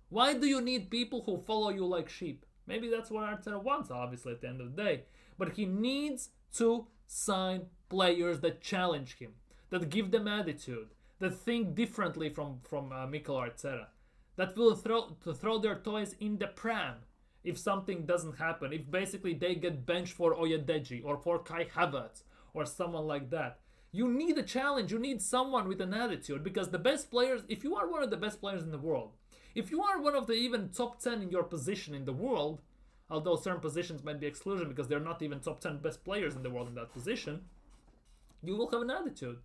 Why do you need people who follow you like sheep? Maybe that's what Arteta wants, obviously, at the end of the day. But he needs to sign players that challenge him, that give them attitude, that think differently from Mikel Arteta, that will throw their toys in the pram if something doesn't happen, if basically they get benched for Oyedeji or for Kai Havertz or someone like that. You need a challenge. You need someone with an attitude, because the best players, if you are one of the best players in the world, if you are one of the even top 10 in your position in the world, although certain positions might be exclusion because they're not even top 10 best players in the world in that position, you will have an attitude.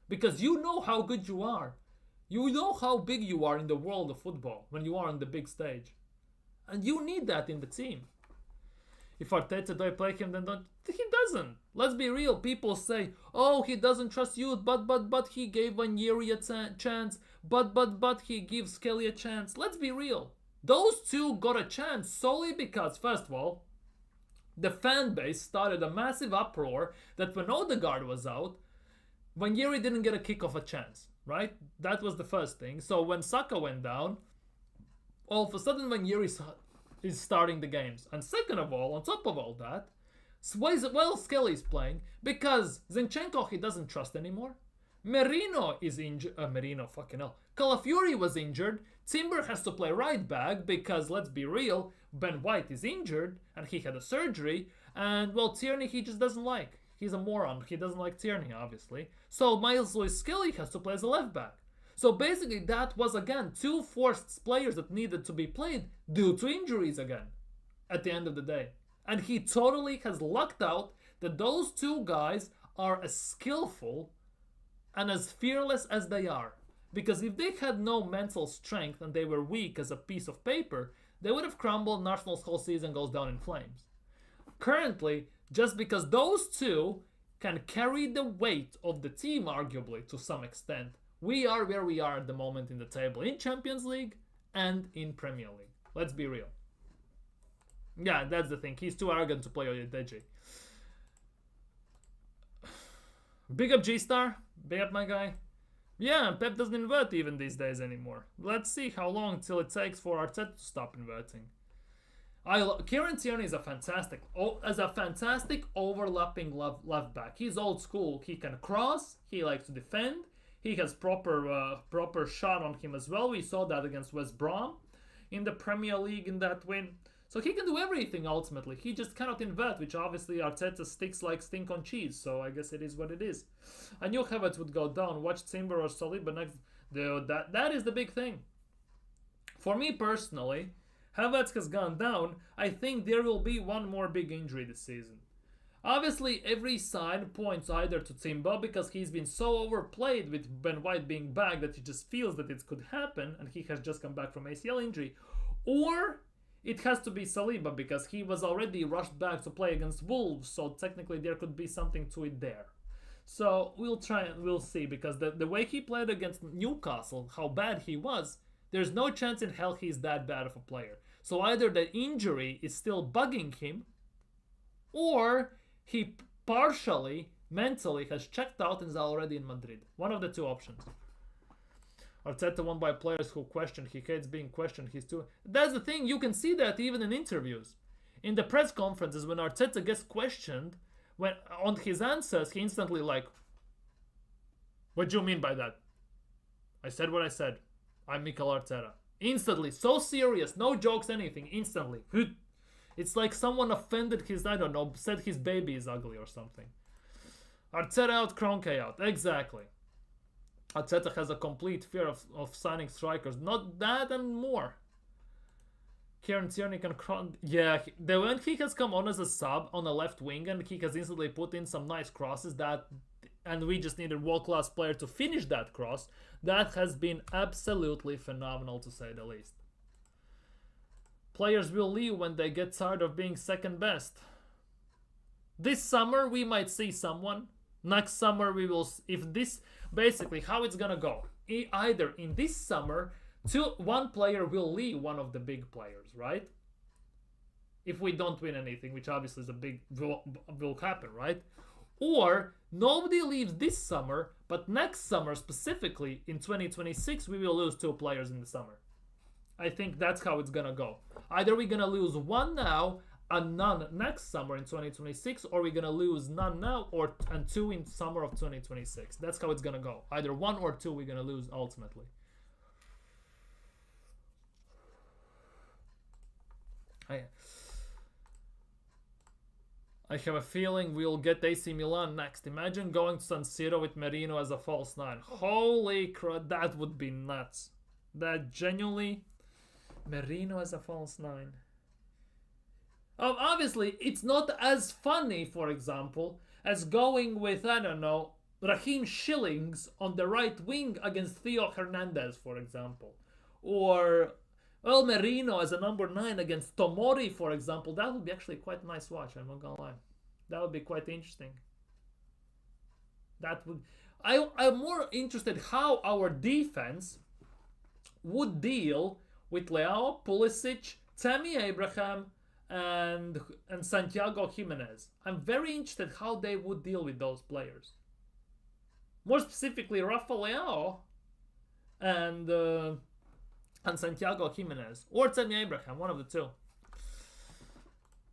Because you know how good you are. You know how big you are in the world of football when you are on the big stage. And you need that in the team. If Arteta don't play him, then he doesn't. Let's be real. People say, oh, he doesn't trust youth, but he gave Ranieri a chance, but he gives Kelly a chance. Let's be real. Those two got a chance solely because, first of all, the fan base started a massive uproar that when Odegaard was out, Ranieri didn't get a kick of a chance, right? That was the first thing. So when Saka went down, all of a sudden Ranieri is starting the games. And second of all, on top of all that, well, Skelly's playing because Zinchenko he doesn't trust anymore. Merino is injured. Fucking hell. Calafiori was injured. Timber has to play right back because, let's be real, Ben White is injured and he had a surgery. And, well, Tierney he just doesn't like. He's a moron. He doesn't like Tierney, obviously. So Miles Lewis-Skelly has to play as a left back. So basically that was, again, two forced players that needed to be played due to injuries again at the end of the day. And he totally has lucked out that those two guys are as skillful and as fearless as they are. Because if they had no mental strength and they were weak as a piece of paper, they would have crumbled and Arsenal's whole season goes down in flames. Currently, just because those two can carry the weight of the team, arguably, to some extent, we are where we are at the moment in the table, in Champions League and in Premier League. Let's be real. Yeah, that's the thing. He's too arrogant to play Oyedeji. Big up G-Star. Big up my guy. Yeah, Pep doesn't invert even these days anymore. Let's see how long till it takes for Arteta to stop inverting. Kieran Tierney is a fantastic overlapping left back. He's old school. He can cross. He likes to defend. He has proper shot on him as well. We saw that against West Brom in the Premier League in that win. So he can do everything ultimately. He just cannot invert, which obviously Arteta sticks like stink on cheese. So I guess it is what it is. I knew Havertz would go down. Watch Timber or Saliba next. That is the big thing. For me personally, Havertz has gone down. I think there will be one more big injury this season. Obviously, every side points either to Timber because he's been so overplayed with Ben White being back that he just feels that it could happen and he has just come back from ACL injury. Or it has to be Saliba because he was already rushed back to play against Wolves, so technically there could be something to it there. So we'll try and we'll see, because the way he played against Newcastle, how bad he was, there's no chance in hell he's that bad of a player. So either the injury is still bugging him, or he partially, mentally, has checked out and is already in Madrid. One of the two options. Arteta won by players who question. He hates being questioned. That's the thing. You can see that even in interviews. In the press conferences, when Arteta gets questioned, when on his answers, he instantly like, what do you mean by that? I said what I said. I'm Mikel Arteta. Instantly. So serious. No jokes, anything. Instantly. It's like someone offended I don't know, said his baby is ugly or something. Arteta out, Kroenke out. Exactly. Arteta has a complete fear of signing strikers. Not that and more. Kieran Tierney can yeah, when he has come on as a sub on the left wing and he has instantly put in some nice crosses that, and we just needed world-class player to finish that cross. That has been absolutely phenomenal to say the least. Players will leave when they get tired of being second best. This summer we might see someone. Next summer we will, if this, basically how it's gonna go. Either in this summer, one player will leave one of the big players, right? If we don't win anything, which obviously is a big, will happen, right? Or nobody leaves this summer, but next summer specifically in 2026 we will lose 2 players in the summer. I think that's how it's gonna go. Either we're gonna lose 1 now and none next summer in 2026, or we're gonna lose none now and 2 in summer of 2026. That's how it's gonna go. Either 1 or 2 we're gonna lose ultimately. I have a feeling we'll get AC Milan next. Imagine going to San Siro with Merino as a false 9. Holy crap, that would be nuts. That genuinely, Merino as a false 9. Obviously, it's not as funny, for example, as going with, I don't know, Raheem Schillings on the right wing against Theo Hernandez, for example. Or El Merino as a number 9 against Tomori, for example. That would be actually quite a nice watch, I'm not gonna lie. That would be quite interesting. That would... I'm more interested how our defense would deal with Leao, Pulisic, Tammy Abraham, and Santiago Jimenez. I'm very interested how they would deal with those players. More specifically, Rafa Leao and Santiago Jimenez. Or Tammy Abraham, one of the 2.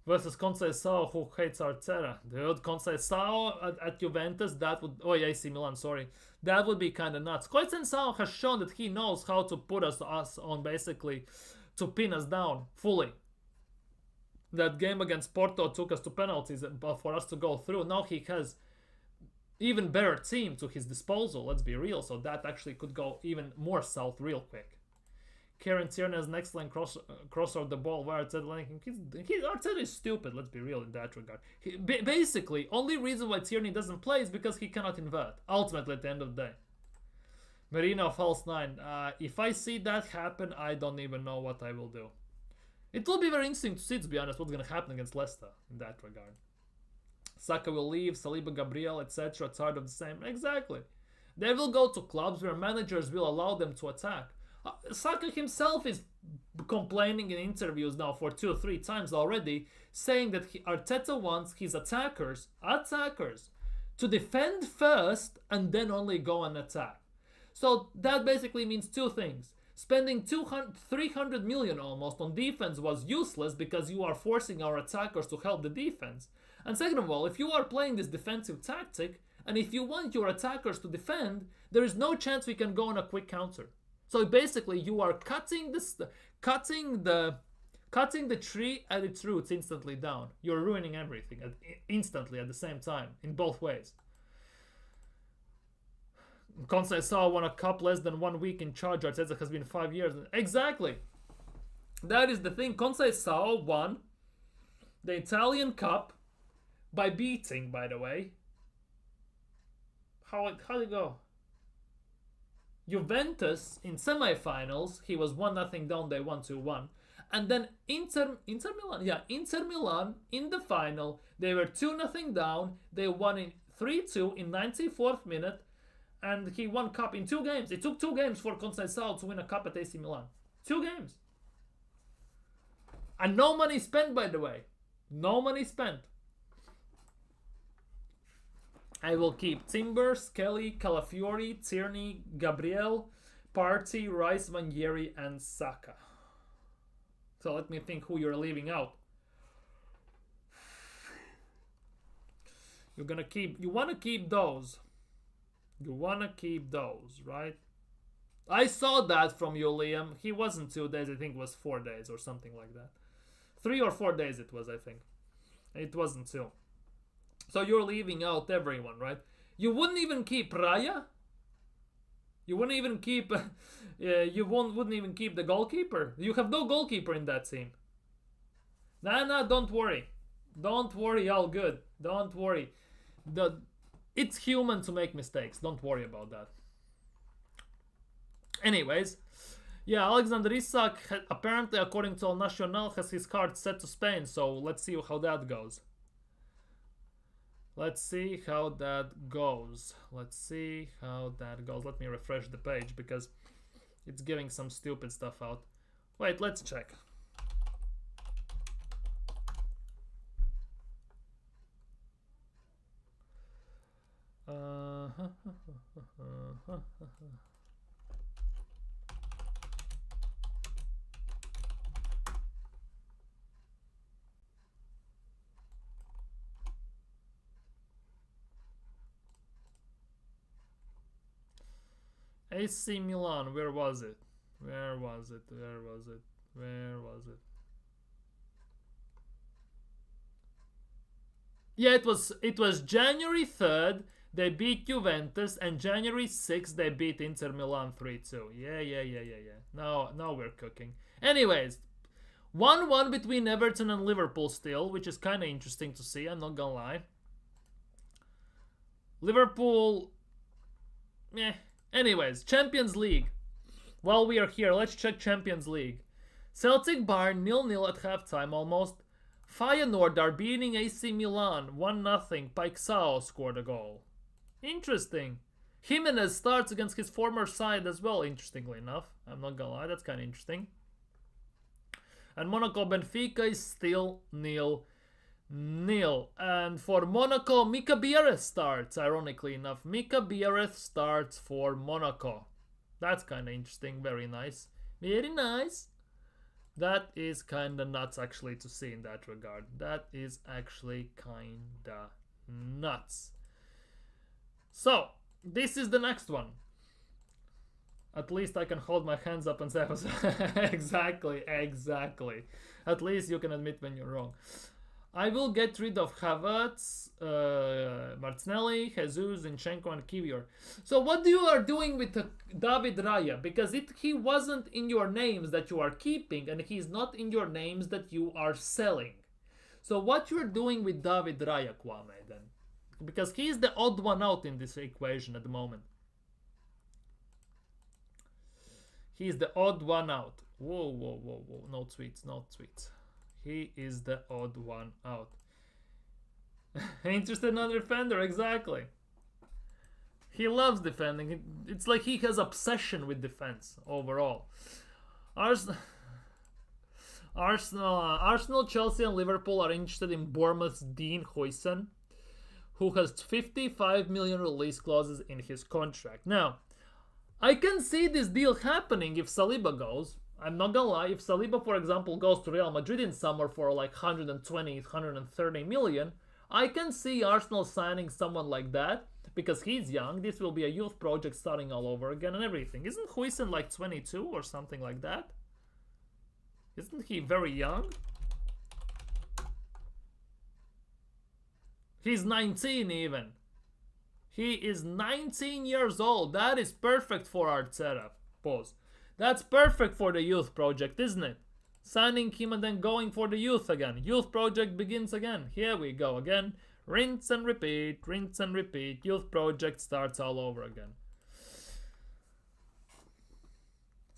Versus Conceição, who hates Arteta. Dude, Conceição at Juventus, that would... Oh, yeah, AC Milan, sorry. That would be kind of nuts. Conceição has shown that he knows how to put us on, basically, to pin us down fully. That game against Porto took us to penalties for us to go through. Now he has even better team to his disposal, let's be real. So that actually could go even more south real quick. Kieran Tierney has an excellent crosser of the ball where Arteta is stupid, let's be real in that regard. Basically, only reason why Tierney doesn't play is because he cannot invert, ultimately at the end of the day. Merino false 9. If I see that happen, I don't even know what I will do. It will be very interesting to see, to be honest, what's going to happen against Leicester in that regard. Saka will leave, Saliba, Gabriel, etc. Tired of the same. Exactly. They will go to clubs where managers will allow them to attack. Saka himself is complaining in interviews now for 2 or 3 times already, saying that Arteta wants his attackers to defend first and then only go and attack. So that basically means 2 things. Spending 300 million almost on defense was useless because you are forcing our attackers to help the defense. And second of all, if you are playing this defensive tactic, and if you want your attackers to defend, there is no chance we can go on a quick counter. So basically, you are cutting the tree at its roots instantly down. You're ruining everything instantly at the same time in both ways. Conceição won a cup less than 1 week in charge. Arteta has been 5 years. Exactly. That is the thing. Conceição won the Italian Cup by beating, by the way. How did it go? Juventus in semi-finals, he was 1-0 down, they won 2-1. And then Inter Milan in the final, they were 2-0 down, they won in 3-2 in 94th minute, and he won cup in 2 games. It took 2 games for Conceição to win a cup at AC Milan. 2 games. And no money spent, by the way. No money spent. I will keep Timber, Skelly, Calafiori, Tierney, Gabriel, Partey, Rice, Vangieri, and Saka. So let me think who you're leaving out. You want to keep those. You want to keep those, right? I saw that from you, Liam. He wasn't 2 days, I think it was 4 days or something like that. 3 or 4 days it was, I think. It wasn't 2. So you're leaving out everyone, right? You wouldn't even keep Raya? You wouldn't even keep. Wouldn't even keep the goalkeeper. You have no goalkeeper in that team. Nah, don't worry. Don't worry, all good. Don't worry. It's human to make mistakes. Don't worry about that. Anyways, yeah, Alexander Isak, apparently, according to El Nacional, has his card set to Spain. So let's see how that goes. Let's see how that goes. Let's see how that goes. Let me refresh the page because it's giving some stupid stuff out. Wait, let's check. AC Milan, where was it? Where was it? Where was it? Where was it? Yeah, it was January 3rd, they beat Juventus, and January 6th they beat Inter Milan 3-2. Yeah. Now we're cooking. Anyways, 1-1 between Everton and Liverpool still, which is kind of interesting to see, I'm not gonna lie. Liverpool, Anyways, Champions League. While we are here, let's check Champions League. Celtic Bayern 0-0 at halftime almost. Feyenoord are beating AC Milan 1-0. Paixão scored a goal. Interesting. Jimenez starts against his former side as well, interestingly enough. I'm not gonna lie, that's kind of interesting. And Monaco Benfica is still 0-0. And for Monaco, Mika Biereth starts, ironically enough. Mika Biereth starts for Monaco. That's kind of interesting, very nice. Very nice. That is kind of nuts actually to see in that regard. That is actually kind of nuts. So, this is the next one. At least I can hold my hands up and say, exactly. At least you can admit when you're wrong. I will get rid of Havertz, Martinelli, Jesus, Zinchenko, and Kivior. So what you are doing with David Raya? Because he wasn't in your names that you are keeping, and he's not in your names that you are selling. So what you're doing with David Raya, Kwame, then? Because he's the odd one out in this equation at the moment. He's the odd one out. Whoa. No tweets. He is the odd one out. Interested in another defender, exactly. He loves defending. It's like he has obsession with defense overall. Arsenal, Chelsea, and Liverpool are interested in Bournemouth's Dean Huijsen, who has 55 million release clauses in his contract. Now, I can see this deal happening if Saliba goes. I'm not gonna lie, if Saliba, for example, goes to Real Madrid in summer for like 120, 130 million, I can see Arsenal signing someone like that because he's young. This will be a youth project starting all over again and everything. Isn't Huijsen like 22 or something like that? Isn't he very young? He's 19 even. He is 19 years old. That is perfect for Arteta. Pause. That's perfect for the youth project, isn't it? Signing him and then going for the youth again. Youth project begins again. Here we go again. Rinse and repeat, rinse and repeat. Youth project starts all over again.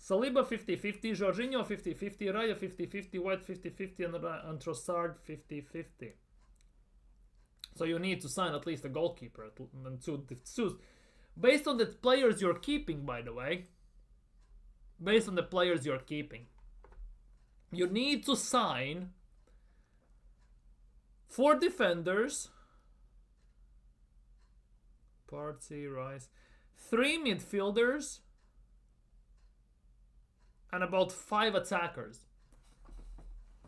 Saliba 50-50, Jorginho 50-50, Raya 50-50, White 50-50, and Trossard 50-50. So you need to sign at least a goalkeeper. And two. Based on the players you're keeping, by the way. Based on the players you're keeping, you need to sign 4 defenders, Partey, Rice, 3 midfielders, and about 5 attackers.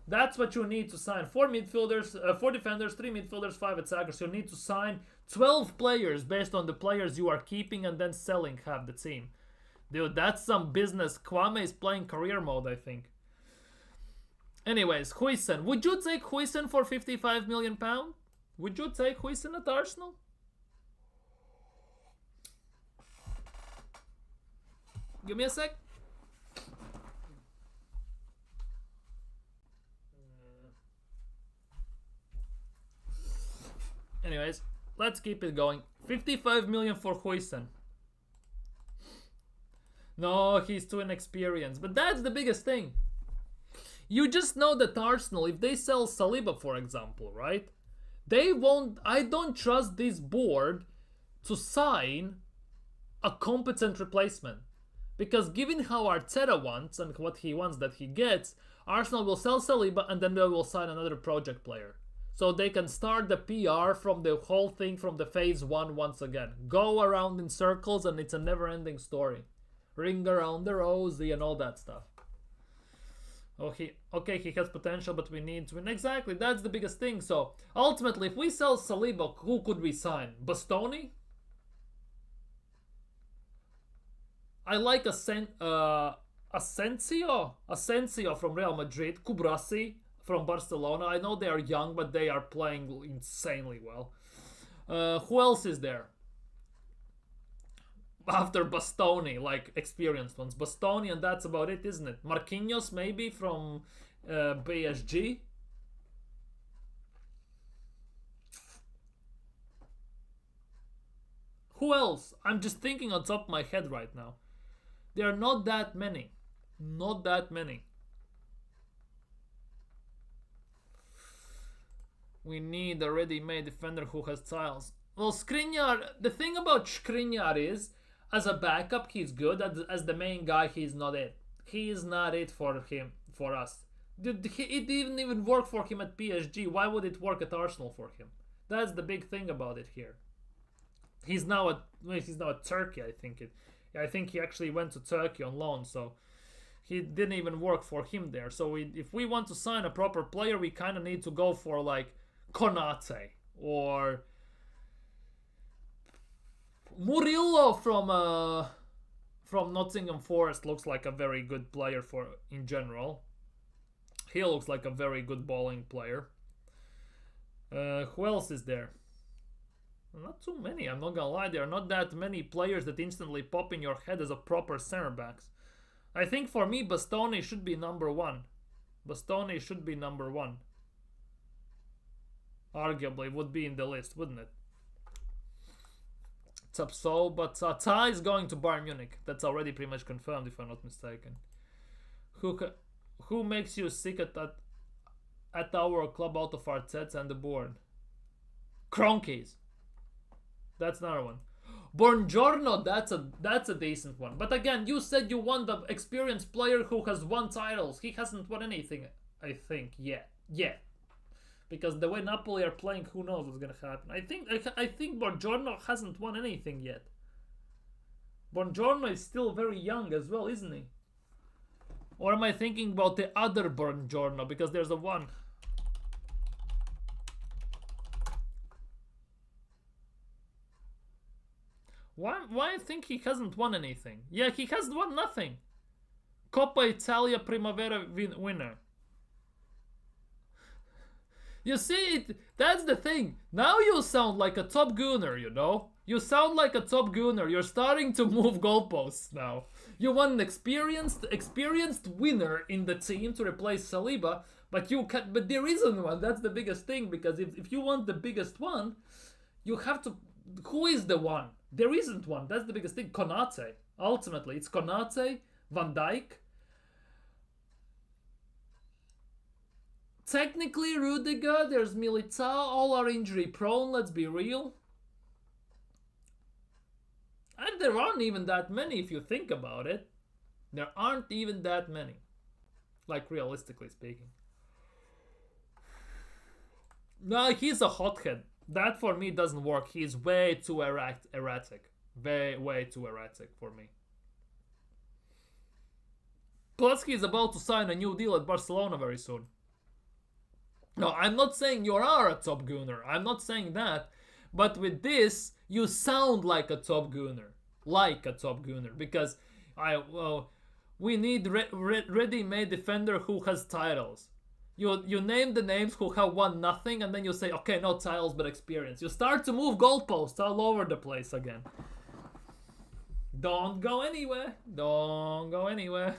That's what you need to sign. 4 midfielders, 4 defenders, 3 midfielders, 5 attackers. You need to sign 12 players based on the players you are keeping and then selling half the team. Dude, that's some business. Kwame is playing career mode, I think. Anyways, Huijsen. Would you take Huijsen for £55 million? Would you take Huijsen at Arsenal? Give me a sec. Anyways, let's keep it going. 55 million for Huijsen. No, he's too inexperienced. But that's the biggest thing. You just know that Arsenal, if they sell Saliba, for example, right? They won't. I don't trust this board to sign a competent replacement. Because given how Arteta wants and what he wants that he gets, Arsenal will sell Saliba and then they will sign another project player. So they can start the PR from the whole thing from the phase 1 once again. Go around in circles and it's a never-ending story. Ring around the rosy and all that stuff. Okay, he has potential, but we need to win. Exactly, that's the biggest thing. So ultimately, if we sell Saliba, who could we sign? Bastoni? I like Asensio from Real Madrid, Kubrasi from Barcelona. I know they are young, but they are playing insanely well. Who else is there? After Bastoni, like experienced ones. Bastoni, and that's about it, isn't it? Marquinhos, maybe, from PSG. Who else? I'm just thinking on top of my head right now. There are not that many. Not that many. We need a ready-made defender who has tiles. Well, Skriniar, the thing about Skriniar is, as a backup, he's good. As the main guy, he's not it. He is not it for us. It didn't even work for him at PSG. Why would it work at Arsenal for him? That's the big thing about it here. He's now at Turkey, I think. I think he actually went to Turkey on loan, so he didn't even work for him there. So if we want to sign a proper player, we kind of need to go for like Konate or Murillo from Nottingham Forest. Looks like a very good player in general. He looks like a very good bowling player. Who else is there? Not too many, I'm not gonna lie. There are not that many players that instantly pop in your head as a proper center backs. I think for me, Bastoni should be number 1. Bastoni should be number 1. Arguably would be in the list, wouldn't it? Tapso, but Ta is going to Bayern Munich. That's already pretty much confirmed, if I'm not mistaken. Who makes you sick at our club out of Arteta and the board? Kroenke. That's another one. Buongiorno, that's a decent one. But again, you said you want the experienced player who has won titles. He hasn't won anything, I think, yet. Because the way Napoli are playing, who knows what's gonna happen. I think Buongiorno hasn't won anything yet. Buongiorno is still very young as well, isn't he? Or am I thinking about the other Buongiorno? Because there's a one. Why I think he hasn't won anything? Yeah, he has won nothing. Coppa Italia Primavera winner. You see, that's the thing. Now you sound like a top gooner, you know? You sound like a top gooner. You're starting to move goalposts now. You want an experienced winner in the team to replace Saliba, but there isn't one. That's the biggest thing, because if you want the biggest one, you have to... Who is the one? There isn't one. That's the biggest thing. Konate. Ultimately, it's Konate, Van Dijk. Technically, Rudiger, there's Militao. All are injury prone, let's be real. And there aren't even that many if you think about it. There aren't even that many. Like, realistically speaking. No, he's a hothead. That for me doesn't work. He's way too erratic. Way too erratic for me. Plus, he's about to sign a new deal at Barcelona very soon. No, I'm not saying you are a top gooner. I'm not saying that. But with this, you sound like a top gooner. Like a top gooner. Because we need ready-made defender who has titles. You name the names who have won nothing, and then you say, okay, no titles but experience. You start to move goalposts all over the place again. Don't go anywhere. Don't go anywhere.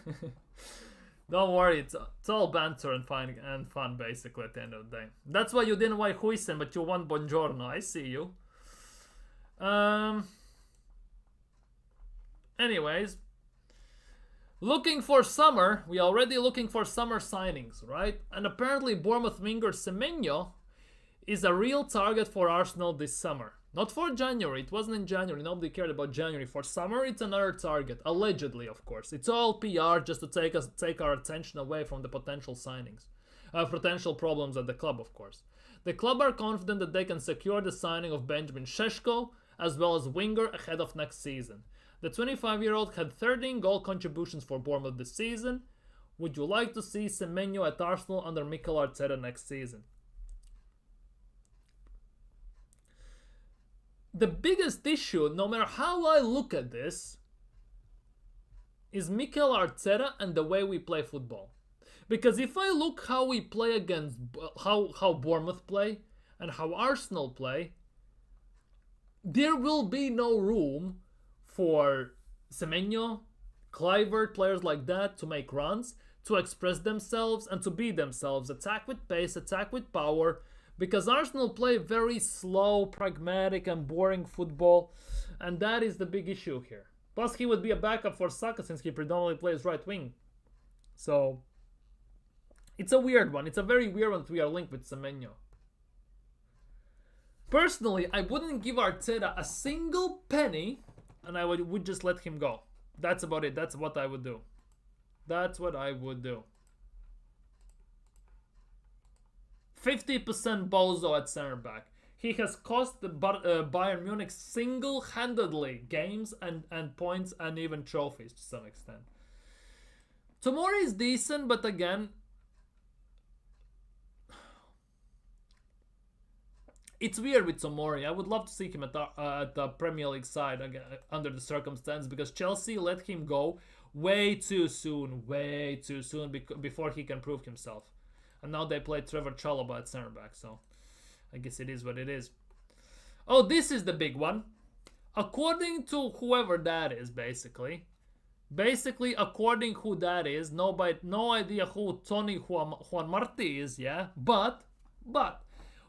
Don't worry, it's all banter and fun basically at the end of the day. That's why you didn't want Huisen, but you want Buongiorno. I see you. Anyways, looking for summer. We already looking for summer signings, right? And apparently Bournemouth winger Semenyo is a real target for Arsenal this summer. Not for January. It wasn't in January. Nobody cared about January. For summer, it's another target. Allegedly, of course. It's all PR just to take our attention away from the potential signings. Potential problems at the club, of course. The club are confident that they can secure the signing of Benjamin Šeško as well as winger ahead of next season. The 25-year-old had 13 goal contributions for Bournemouth this season. Would you like to see Semenyo at Arsenal under Mikel Arteta next season? The biggest issue, no matter how I look at this, is Mikel Arteta and the way we play football. Because if I look how we play against, how Bournemouth play and how Arsenal play, there will be no room for Semenyo, Kluivert, players like that to make runs, to express themselves and to be themselves. Attack with pace, attack with power. Because Arsenal play very slow, pragmatic and boring football. And that is the big issue here. Plus he would be a backup for Saka since he predominantly plays right wing. So it's a weird one. It's a very weird one that we are linked with Semenyo. Personally, I wouldn't give Arteta a single penny and I would just let him go. That's about it. That's what I would do. That's what I would do. 50% Bozo at center back. He has cost the Bayern Munich single-handedly games and points and even trophies to some extent. Tomori is decent, but again, it's weird with Tomori. I would love to see him at the Premier League side again, under the circumstances, because Chelsea let him go way too soon before he can prove himself. And now they play Trevor Chalobah at center back, so I guess it is what it is. Oh, this is the big one. According to whoever that is, basically according who that is, no idea who Tony Juan Marti is, yeah? But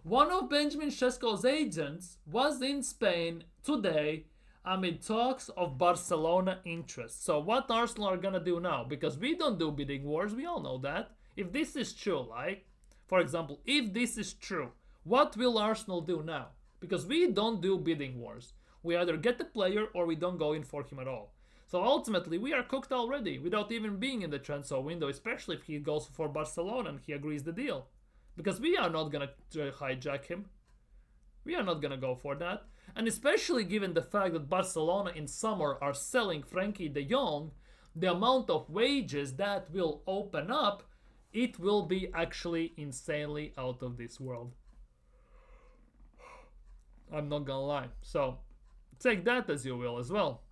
one of Benjamin Šeško's agents was in Spain today amid talks of Barcelona interest. So what Arsenal are gonna do now? Because we don't do bidding wars, we all know that. If this is true, like, for example, if this is true, what will Arsenal do now? Because we don't do bidding wars. We either get the player or we don't go in for him at all. So ultimately, we are cooked already without even being in the transfer window, especially if he goes for Barcelona and he agrees the deal. Because we are not going to hijack him. We are not going to go for that. And especially given the fact that Barcelona in summer are selling Frankie de Jong, the amount of wages that will open up, it will be actually insanely out of this world. I'm not gonna lie. So, take that as you will as well.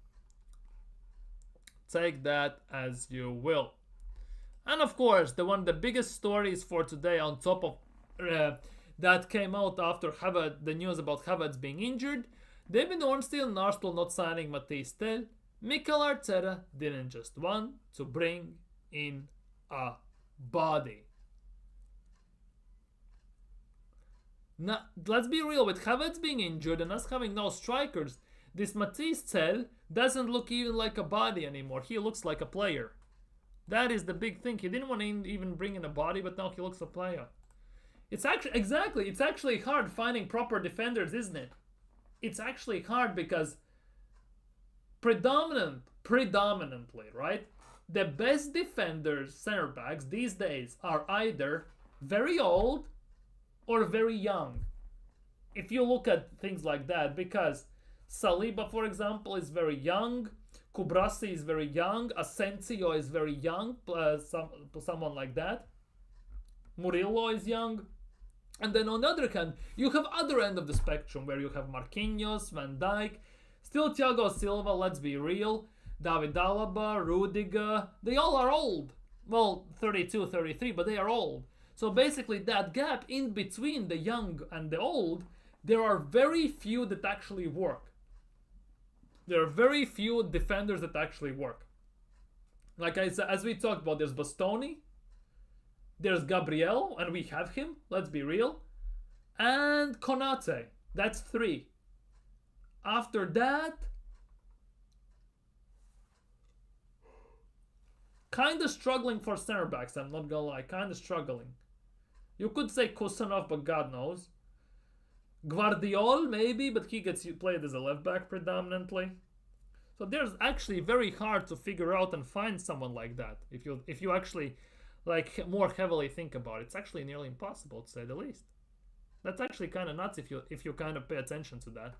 Take that as you will. And of course, the biggest stories for today on top of that came out after the news about Havertz being injured. David Ornstein and Arsenal not signing Matthijs Tel. Mikel Arteta didn't just want to bring in a body. Now, let's be real, with Havertz being injured and us having no strikers, this Matthijs Tel doesn't look even like a body anymore. He looks like a player. That is the big thing. He didn't want to even bring in a body, but now he looks a player. It's actually hard finding proper defenders, isn't it? It's actually hard because predominantly, right? The best defenders, center backs these days are either very old or very young. If you look at things like that, because Saliba, for example, is very young, Kubrasi is very young, Asensio is very young, someone like that. Murillo is young. And then on the other hand, you have other end of the spectrum where you have Marquinhos, Van Dijk, still Thiago Silva, let's be real, David Alaba, Rudiger, they all are old. Well, 32, 33, but they are old. So basically that gap in between the young and the old, there are very few that actually work. There are very few defenders that actually work. Like as we talked about, there's Bastoni, there's Gabriel, and we have him, let's be real, and Konate. That's 3. After that, kind of struggling for center backs, I'm not gonna lie, kind of struggling. You could say Kusanov, but God knows. Guardiol, maybe, but he gets played as a left back predominantly. So there's actually very hard to figure out and find someone like that. If you actually like more heavily think about it, it's actually nearly impossible to say the least. That's actually kind of nuts if you kind of pay attention to that.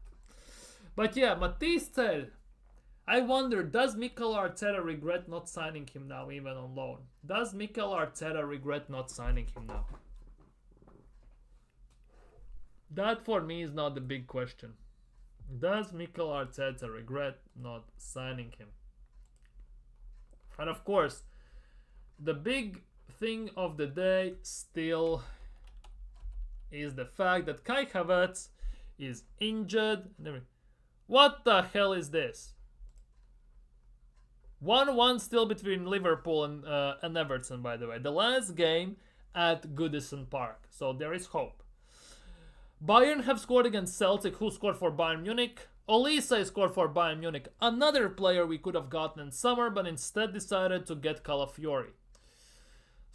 But yeah, Matisse said, I wonder, does Mikel Arteta regret not signing him now, even on loan? Does Mikel Arteta regret not signing him now? That for me is not the big question. Does Mikel Arteta regret not signing him? And of course, the big thing of the day still is the fact that Kai Havertz is injured. What the hell is this? 1-1 still between Liverpool and Everton, by the way. The last game at Goodison Park. So there is hope. Bayern have scored against Celtic, who scored for Bayern Munich. Olise scored for Bayern Munich, another player we could have gotten in summer, but instead decided to get Calafiori.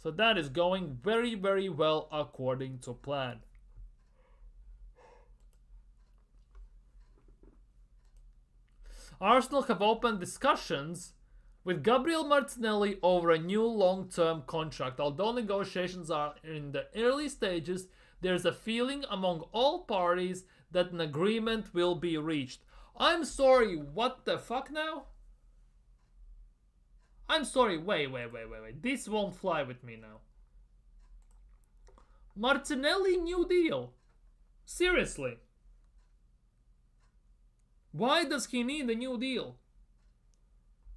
So that is going very, very well according to plan. Arsenal have opened discussions with Gabriel Martinelli over a new long-term contract. Although negotiations are in the early stages, there's a feeling among all parties that an agreement will be reached. I'm sorry, what the fuck now? I'm sorry, wait. This won't fly with me now. Martinelli new deal? Seriously? Why does he need a new deal?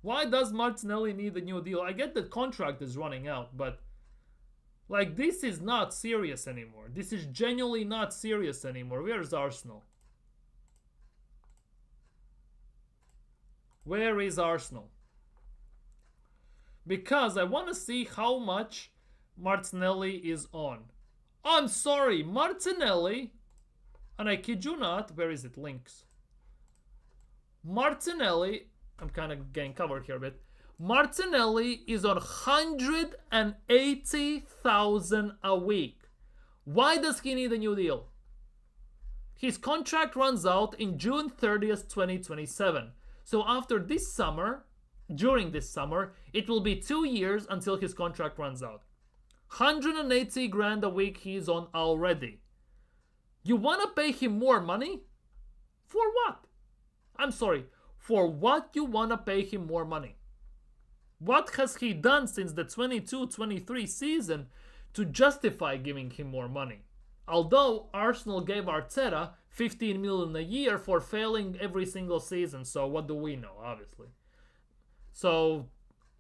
Why does Martinelli need a new deal? I get the contract is running out, but like, this is not serious anymore. This is genuinely not serious anymore. Where's Arsenal? Where is Arsenal? Because I want to see how much Martinelli is on. I'm sorry, Martinelli, and I kid you not, where is it? Links. Martinelli, I'm kind of getting covered here a bit. Martinelli is on 180,000 a week. Why does he need a new deal? His contract runs out in June 30th, 2027. So after this summer, during this summer, it will be 2 years until his contract runs out. 180 grand a week he's on already. You want to pay him more money? For what? I'm sorry, for what you want to pay him more money? What has he done since the 22-23 season to justify giving him more money? Although Arsenal gave Arteta 15 million a year for failing every single season, so what do we know, obviously? So,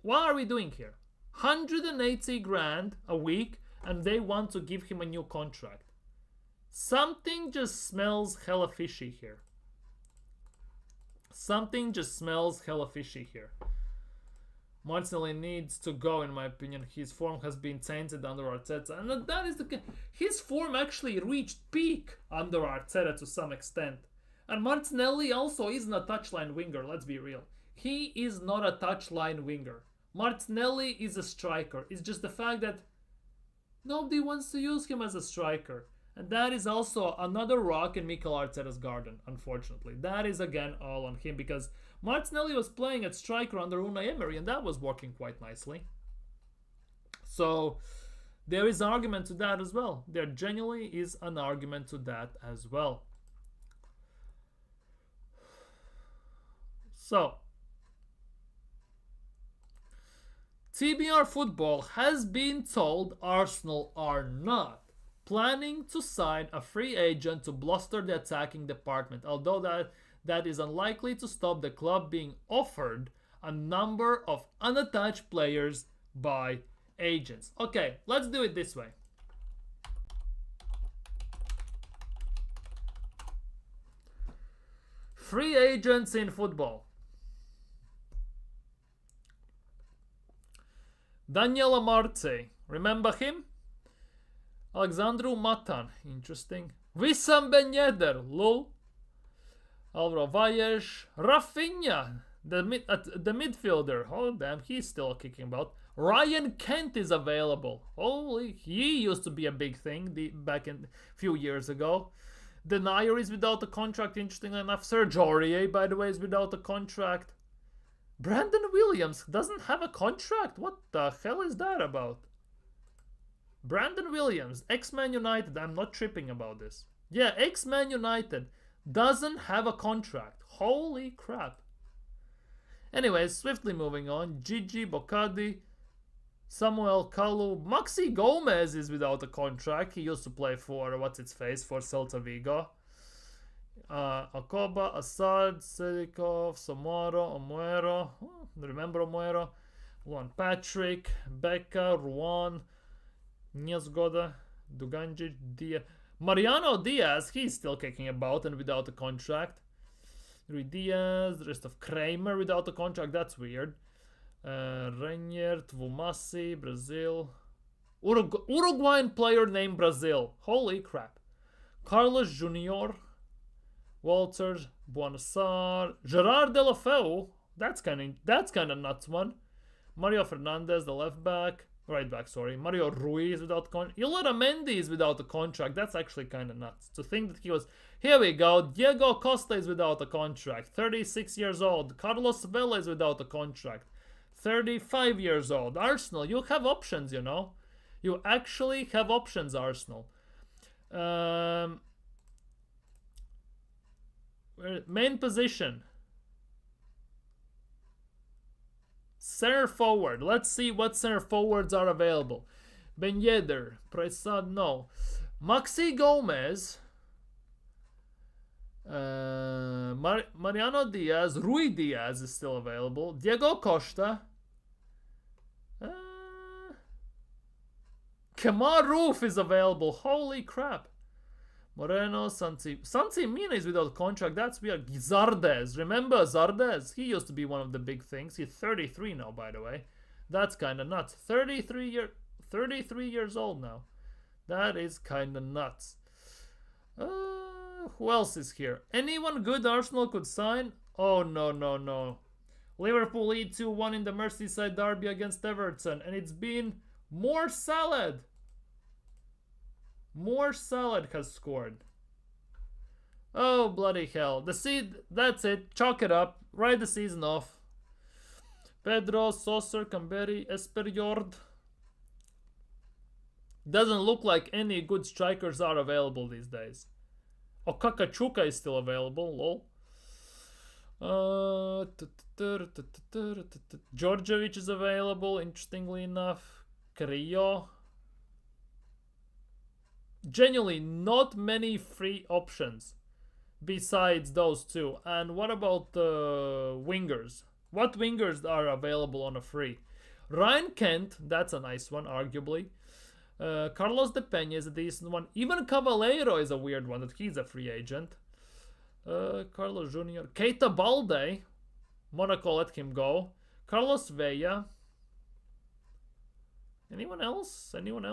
what are we doing here? 180 grand a week, and they want to give him a new contract. Something just smells hella fishy here. Something just smells hella fishy here. Martinelli needs to go, in my opinion. His form has been tainted under Arteta. And that is the... His form actually reached peak under Arteta to some extent. And Martinelli also isn't a touchline winger, let's be real. He is not a touchline winger. Martinelli is a striker. It's just the fact that nobody wants to use him as a striker. And that is also another rock in Mikel Arteta's garden, unfortunately. That is again all on him, because Martinelli was playing at striker under Unai Emery, and that was working quite nicely. So there is an argument to that as well. There genuinely is an argument to that as well. So TBR Football has been told Arsenal are not planning to sign a free agent to bolster the attacking department, although that is unlikely to stop the club being offered a number of unattached players by agents. Okay, let's do it this way. Free agents in football. Daniel Amartey. Remember him? Alexandru Matan. Interesting. Wissam Ben Yedder. Lol. Alvaro Valles. Rafinha. The midfielder. Oh, damn. He's still kicking about. Ryan Kent is available. Holy. He used to be a big thing back in a few years ago. Denier is without a contract, interestingly enough. Serge Aurier, by the way, is without a contract. Brandon Williams doesn't have a contract. What the hell is that about? Brandon Williams, ex-Man United. I'm not tripping about this. Yeah, ex-Man United doesn't have a contract. Holy crap. Anyways, swiftly moving on. Gigi Bocadi, Samuel Kalu, Maxi Gomez is without a contract. He used to play for for Celta Vigo. Akoba, Assad, Sedikov, Samaro, Omuero. Remember Omuero? Luan Patrick, Becca, Ruan, Niazgoda, Duganjic, Diaz. Mariano Diaz, he's still kicking about and without a contract. Rui Diaz, the rest of Kramer without a contract. That's weird. Renier, Tvumasi, Brazil. Uruguayan player named Brazil. Holy crap. Carlos Junior, Walters, Buonasar, Gerard Delafeu. That's kind of nuts one. Mario Fernandez, the left back. Right back, sorry. Mario Ruiz without contract. Ilora is without a contract. That's actually kind of nuts. To think that he was... Here we go. Diego Costa is without a contract. 36 years old. Carlos Vela is without a contract. 35 years old. Arsenal, you have options, you know. You actually have options, Arsenal. Main position. Center forward. Let's see what center forwards are available. Ben Yedder. Prasad, no. Maxi Gomez. Mariano Diaz. Rui Diaz is still available. Diego Costa. Kemar Roof is available. Holy crap. Moreno, Santi Mina is without contract. That's weird. Zardes. Remember Zardes? He used to be one of the big things. He's 33 now, by the way. That's kind of nuts. 33 years old now. That is kind of nuts. Who else is here? Anyone good Arsenal could sign? Oh, no. Liverpool lead 2-1 in the Merseyside derby against Everton. And it's been more salad. More Salad has scored. Oh, bloody hell. That's it. Chalk it up. Write the season off. Pedro, Saucer, Camberi, Esperiord. Doesn't look like any good strikers are available these days. Okakachuka is still available. Lol. Djordjevic is available, interestingly enough. Carrillo. Genuinely, not many free options besides those two. And what about wingers? What wingers are available on a free? Ryan Kent, that's a nice one, arguably. Carlos De Peña is a decent one. Even Caballero is a weird one, that he's a free agent. Carlos Jr. Keita Balde. Monaco let him go. Carlos Vela. Anyone else? Anyone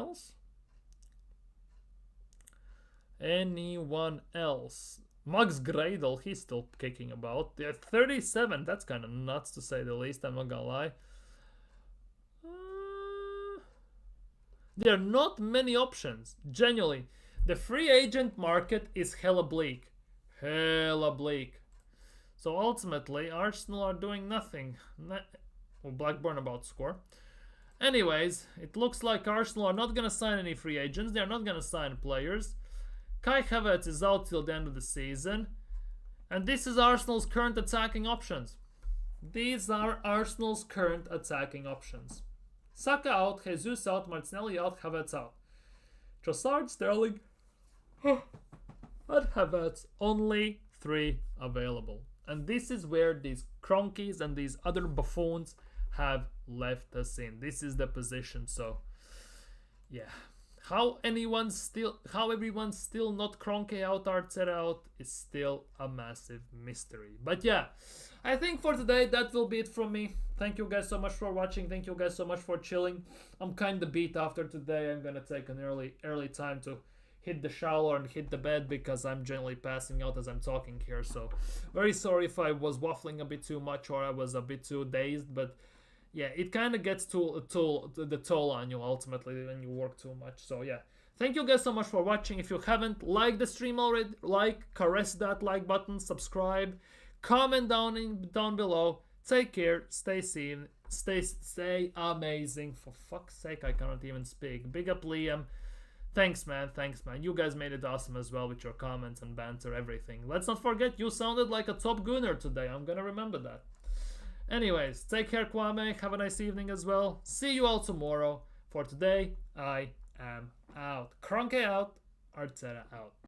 else? Max Gradel, he's still kicking about. They're 37, that's kind of nuts to say the least, I'm not gonna lie. There are not many options, genuinely. The free agent market is hella bleak. So ultimately, Arsenal are doing nothing. Well, Blackburn about to score. Anyways, it looks like Arsenal are not gonna sign any free agents, they are not gonna sign players. Kai Havertz is out till the end of the season. And this is Arsenal's current attacking options. These are Arsenal's current attacking options. Saka out, Jesus out, Martinelli out, Havertz out. Trossard, Sterling, and Havertz. Only 3 available. And this is where these Kroenkes and these other buffoons have left us in. This is the position, so... yeah. How everyone's still not Kroenke out, Arteta out is still a massive mystery. But yeah, I think for today that will be it from me. Thank you guys so much for watching. Thank you guys so much for chilling. I'm kind of beat after today. I'm gonna take an early time to hit the shower and hit the bed because I'm generally passing out as I'm talking here. So very sorry if I was waffling a bit too much or I was a bit too dazed, but yeah, it kind of gets the toll on you ultimately when you work too much. So yeah, thank you guys so much for watching. If you haven't liked the stream already, caress that like button, subscribe, comment down below. Take care, stay safe, stay amazing. For fuck's sake, I cannot even speak. Big up Liam. Thanks man. You guys made it awesome as well with your comments and banter, everything. Let's not forget you sounded like a top gunner today. I'm gonna remember that. Anyways, take care, Kwame. Have a nice evening as well. See you all tomorrow. For today, I am out. Kroenke out. Arteta out.